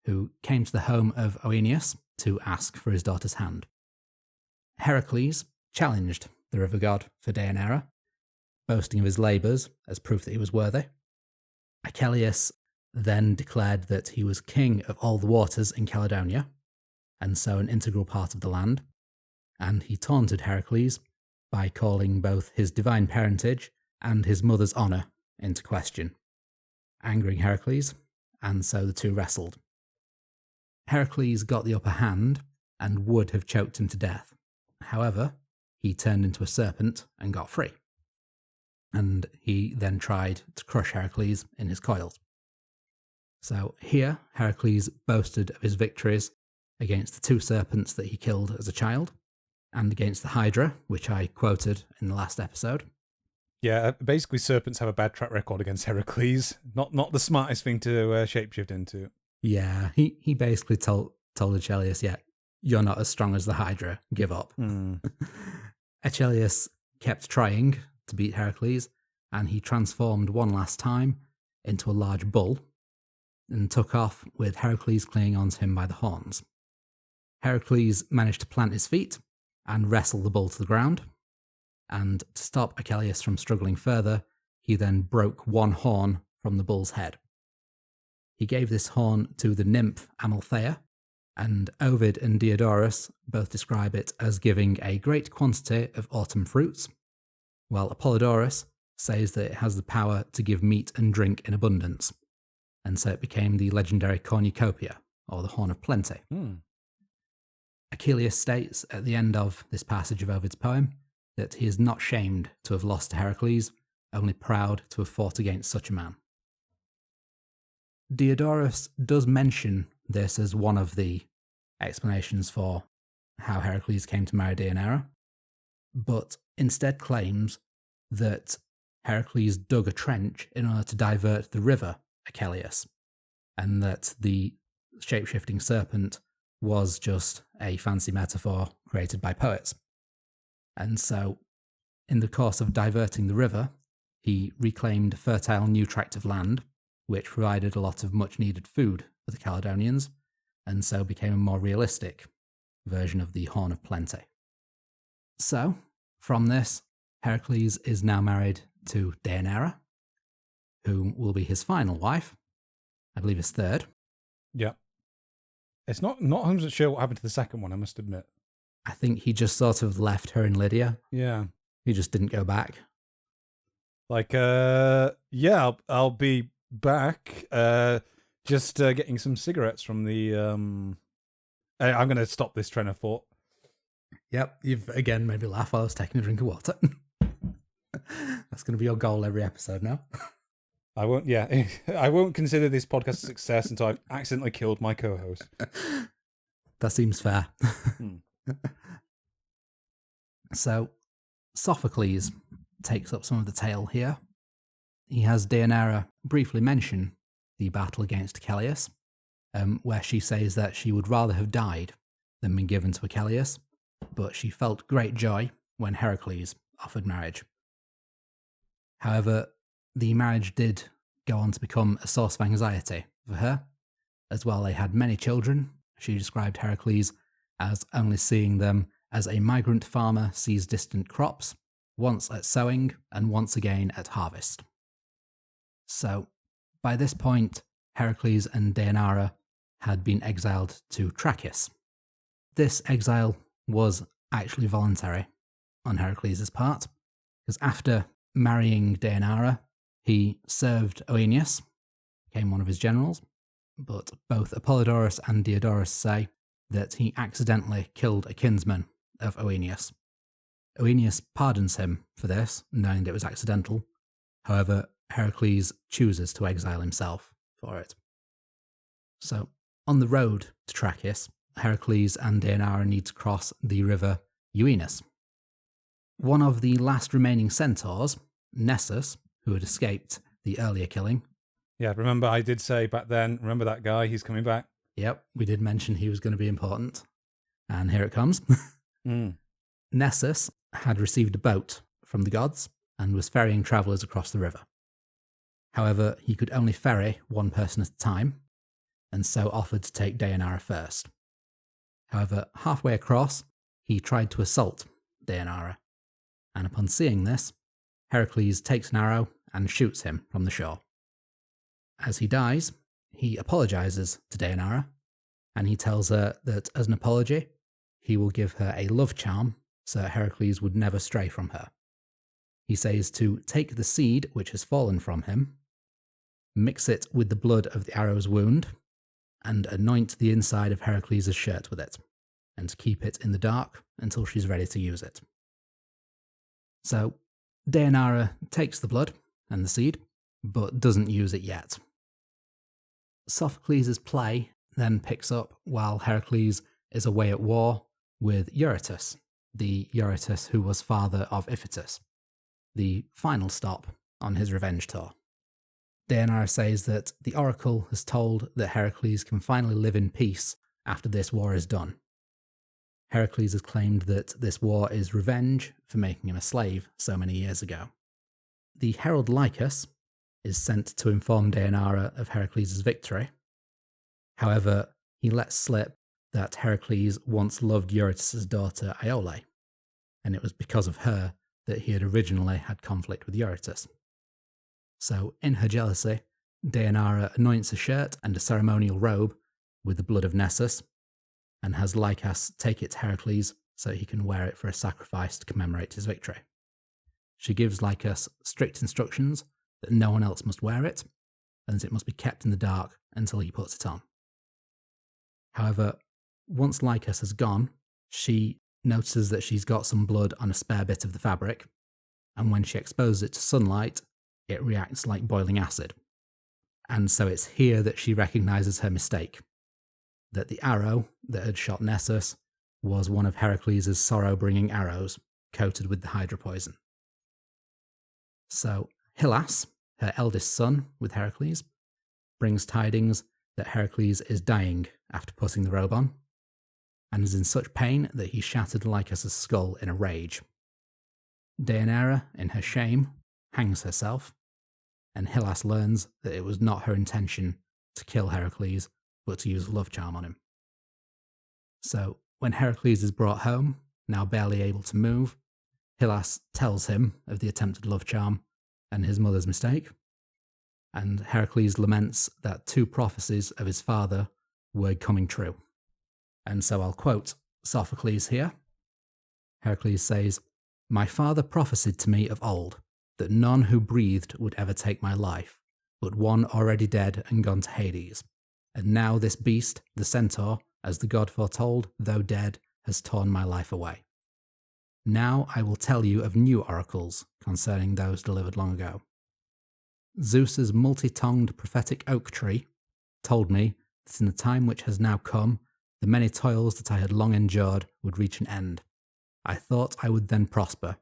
who came to the home of Oeneus to ask for his daughter's hand. Heracles challenged the river god for Deianira, boasting of his labours as proof that he was worthy. Achilles then declared that he was king of all the waters in Caledonia, and so an integral part of the land, and he taunted Heracles by calling both his divine parentage and his mother's honour into question, angering Heracles, and so the two wrestled. Heracles got the upper hand and would have choked him to death. However, he turned into a serpent and got free. And he then tried to crush Heracles in his coils. So here, Heracles boasted of his victories against the 2 serpents that he killed as a child, and against the Hydra, which I quoted in the last episode. Yeah, basically serpents have a bad track record against Heracles. Not the smartest thing to shapeshift into. Yeah, he basically told Achilles, yeah, you're not as strong as the Hydra, give up. Achilles kept trying to beat Heracles, and he transformed one last time into a large bull, and took off with Heracles clinging onto him by the horns. Heracles managed to plant his feet and wrestle the bull to the ground, and to stop Achilles from struggling further, he then broke one horn from the bull's head. He gave this horn to the nymph Amalthea, and Ovid and Diodorus both describe it as giving a great quantity of autumn fruits, while Apollodorus says that it has the power to give meat and drink in abundance, and so it became the legendary cornucopia, or the Horn of Plenty. Achilles states at the end of this passage of Ovid's poem that he is not shamed to have lost to Heracles, only proud to have fought against such a man. Diodorus does mention this as one of the explanations for how Heracles came to marry Deianira, but instead claims that Heracles dug a trench in order to divert the river Calius, and that the shapeshifting serpent was just a fancy metaphor created by poets. And so, in the course of diverting the river, he reclaimed fertile new tract of land, which provided a lot of much-needed food for the Caledonians, and so became a more realistic version of the Horn of Plenty. So, from this, Heracles is now married to Deianira, who will be his final wife, I believe his third. Yeah. It's not 100% sure what happened to the second one, I must admit. I think he just sort of left her in Lydia. Yeah. He just didn't go back. Like, yeah, I'll be back. Just getting some cigarettes from the... I'm going to stop this train of thought. Yep, you've again made me laugh while I was taking a drink of water. That's going to be your goal every episode now. I won't, yeah. I won't consider this podcast a success until I've accidentally killed my co-host. That seems fair. So, Sophocles takes up some of the tale here. He has Deianira briefly mention the battle against Calius, where she says that she would rather have died than been given to Achilles, but she felt great joy when Heracles offered marriage. However, the marriage did go on to become a source of anxiety for her. As well, they had many children. She described Heracles as only seeing them as a migrant farmer sees distant crops, once at sowing and once again at harvest. So, by this point, Heracles and Deianira had been exiled to Trachis. This exile was actually voluntary on Heracles' part, because after marrying Deianira, he served Oeneus, became one of his generals, but both Apollodorus and Diodorus say that he accidentally killed a kinsman of Oeneus. Oeneus pardons him for this, knowing that it was accidental. However, Heracles chooses to exile himself for it. So, on the road to Trachis, Heracles and Deianira need to cross the river Euenus. One of the last remaining centaurs, Nessus, who had escaped the earlier killing. Yeah, remember I did say back then, remember that guy, he's coming back. Yep, we did mention he was going to be important. And here it comes. Nessus had received a boat from the gods and was ferrying travellers across the river. However, he could only ferry one person at a time, and so offered to take Deianira first. However, halfway across, he tried to assault Deianira, and upon seeing this, Heracles takes an arrow and shoots him from the shore. As he dies, he apologizes to Deianira, and he tells her that as an apology, he will give her a love charm so that Heracles would never stray from her. He says to take the seed which has fallen from him, mix it with the blood of the arrow's wound, and anoint the inside of Heracles' shirt with it, and keep it in the dark until she's ready to use it. So Deianira takes the blood and the seed, but doesn't use it yet. Sophocles' play then picks up while Heracles is away at war with Eurytus, the Eurytus who was father of Iphitus, the final stop on his revenge tour. Deianira says that the oracle has told that Heracles can finally live in peace after this war is done. Heracles has claimed that this war is revenge for making him a slave so many years ago. The herald Lycus is sent to inform Deianira of Heracles' victory. However, he lets slip that Heracles once loved Eurytus' daughter Iole, and it was because of her that he had originally had conflict with Eurytus. So, in her jealousy, Deianira anoints a shirt and a ceremonial robe with the blood of Nessus, and has Lycus take it to Heracles so he can wear it for a sacrifice to commemorate his victory. She gives Lycus strict instructions that no one else must wear it, and that it must be kept in the dark until he puts it on. However, once Lycus has gone, she notices that she's got some blood on a spare bit of the fabric, and when she exposes it to sunlight, it reacts like boiling acid. And so it's here that she recognises her mistake, that the arrow that had shot Nessus was one of Heracles' sorrow-bringing arrows, coated with the hydra poison. So Hylas, her eldest son with Heracles, brings tidings that Heracles is dying after putting the robe on, and is in such pain that he shattered Lycus' skull in a rage. Deianira, in her shame, hangs herself, and Hylas learns that it was not her intention to kill Heracles, but to use a love charm on him. So, when Heracles is brought home, now barely able to move, Hylas tells him of the attempted love charm and his mother's mistake, and Heracles laments that 2 prophecies of his father were coming true. And so I'll quote Sophocles here. Heracles says, "My father prophesied to me of old that none who breathed would ever take my life, but one already dead and gone to Hades. And now this beast, the centaur, as the god foretold, though dead, has torn my life away. Now I will tell you of new oracles concerning those delivered long ago. Zeus's multi-tongued prophetic oak tree told me that in the time which has now come, the many toils that I had long endured would reach an end. I thought I would then prosper,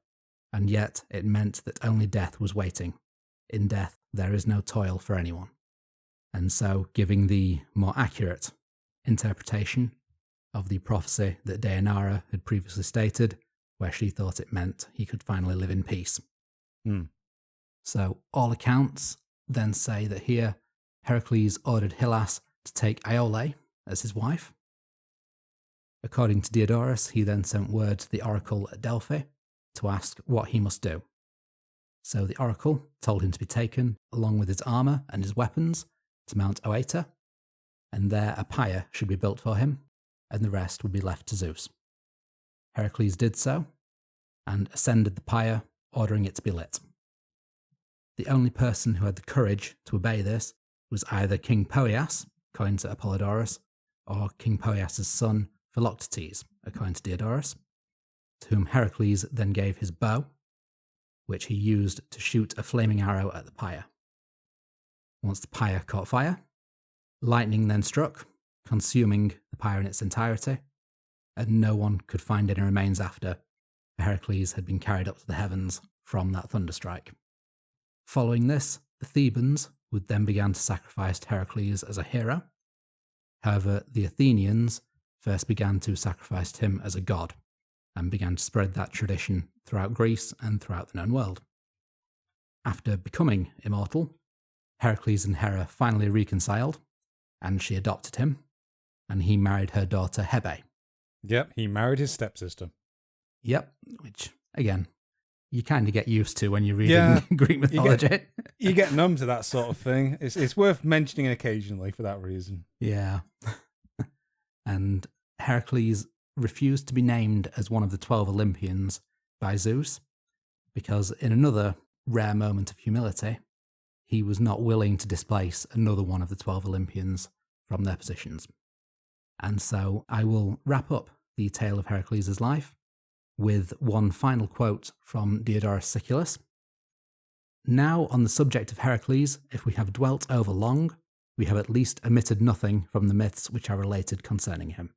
and yet it meant that only death was waiting. In death there is no toil for anyone." And so giving the more accurate interpretation of the prophecy that Deianira had previously stated, where she thought it meant he could finally live in peace. So all accounts then say that here Heracles ordered Hylas to take Iole as his wife. According to Diodorus, he then sent word to the oracle at Delphi to ask what he must do. So the oracle told him to be taken, along with his armour and his weapons, to Mount Oeta, and there a pyre should be built for him, and the rest would be left to Zeus. Heracles did so, and ascended the pyre, ordering it to be lit. The only person who had the courage to obey this was either King Poias, according to Apollodorus, or King Poias' son Philoctetes, according to Diodorus, to whom Heracles then gave his bow, which he used to shoot a flaming arrow at the pyre. Once the pyre caught fire, lightning then struck, consuming the pyre in its entirety, and no one could find any remains after, for Heracles had been carried up to the heavens from that thunderstrike. Following this, the Thebans would then begin to sacrifice Heracles as a hero. However, the Athenians first began to sacrifice him as a god, and began to spread that tradition throughout Greece and throughout the known world. After becoming immortal, Heracles and Hera finally reconciled, and she adopted him, and he married her daughter Hebe. Yep, he married his stepsister. Yep, which, again, you kind of get used to when you're reading Greek mythology. You get numb to that sort of thing. It's worth mentioning occasionally for that reason. Yeah. And Heracles refused to be named as one of the 12 Olympians by Zeus, because in another rare moment of humility, he was not willing to displace another one of the 12 Olympians from their positions. And so I will wrap up the tale of Heracles' life with one final quote from Diodorus Siculus. Now, on the subject of Heracles, if we have dwelt over long, we have at least omitted nothing from the myths which are related concerning him.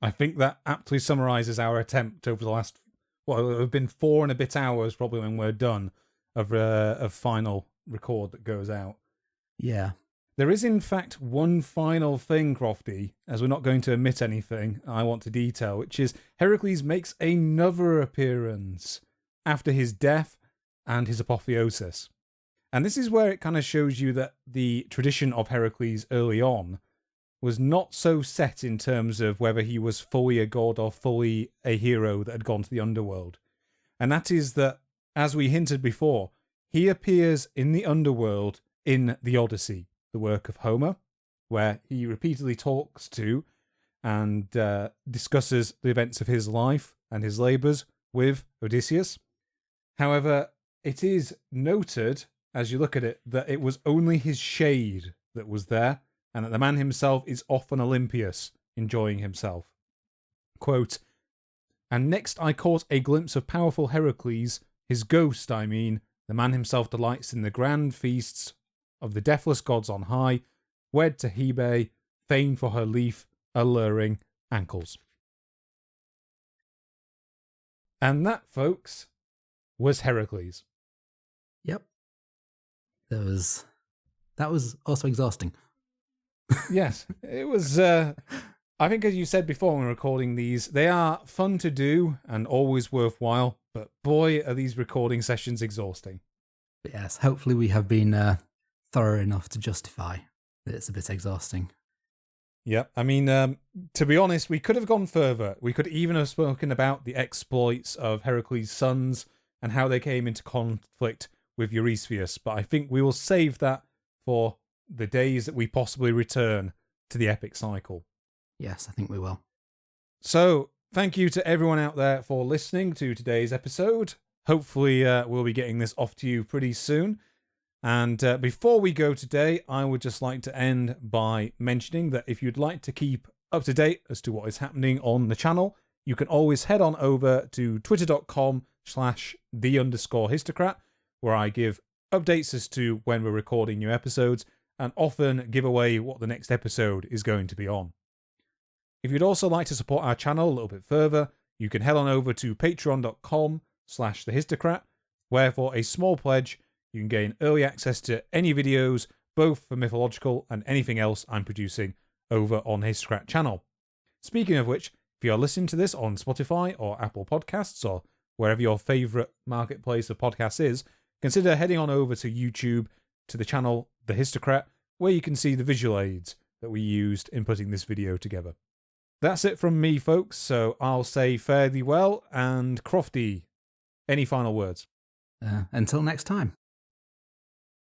I think that aptly summarises our attempt over the last, well, it have been 4 and a bit hours probably when we're done of final record that goes out. Yeah. There is, in fact, one final thing, Crofty, as we're not going to omit anything I want to detail, which is Heracles makes another appearance after his death and his apotheosis. And this is where it kind of shows you that the tradition of Heracles early on was not so set in terms of whether he was fully a god or fully a hero that had gone to the underworld. And that is that, as we hinted before, he appears in the underworld in the Odyssey, the work of Homer, where he repeatedly talks to and discusses the events of his life and his labours with Odysseus. However, it is noted, as you look at it, that it was only his shade that was there, and that the man himself is off on Olympus, enjoying himself. Quote, "And next I caught a glimpse of powerful Heracles, his ghost, I mean, the man himself delights in the grand feasts of the deathless gods on high, wed to Hebe, fain for her leaf, alluring ankles." And that, folks, was Heracles. Yep. That was also exhausting. Yes, it was. I think, as you said before when recording these, they are fun to do and always worthwhile, but boy, are these recording sessions exhausting. But yes, hopefully we have been thorough enough to justify that it's a bit exhausting. Yep, I mean, to be honest, we could have gone further. We could even have spoken about the exploits of Heracles' sons and how they came into conflict with Eurystheus, but I think we will save that for the days that we possibly return to the epic cycle. Yes, I think we will. So, thank you to everyone out there for listening to today's episode. Hopefully, we'll be getting this off to you pretty soon. And before we go today, I would just like to end by mentioning that if you'd like to keep up to date as to what is happening on the channel, you can always head on over to twitter.com/the_histocrat, where I give updates as to when we're recording new episodes and often give away what the next episode is going to be on. If you'd also like to support our channel a little bit further, you can head on over to patreon.com/thehistocrat, where for a small pledge, you can gain early access to any videos, both for Mythillogical and anything else I'm producing over on the Histocrat channel. Speaking of which, if you're listening to this on Spotify or Apple Podcasts or wherever your favourite marketplace of podcasts is, consider heading on over to YouTube to the channel The Histocrat, where you can see the visual aids that we used in putting this video together. That's it from me, folks, so I'll say fare thee well, and Crofty, any final words? Until next time.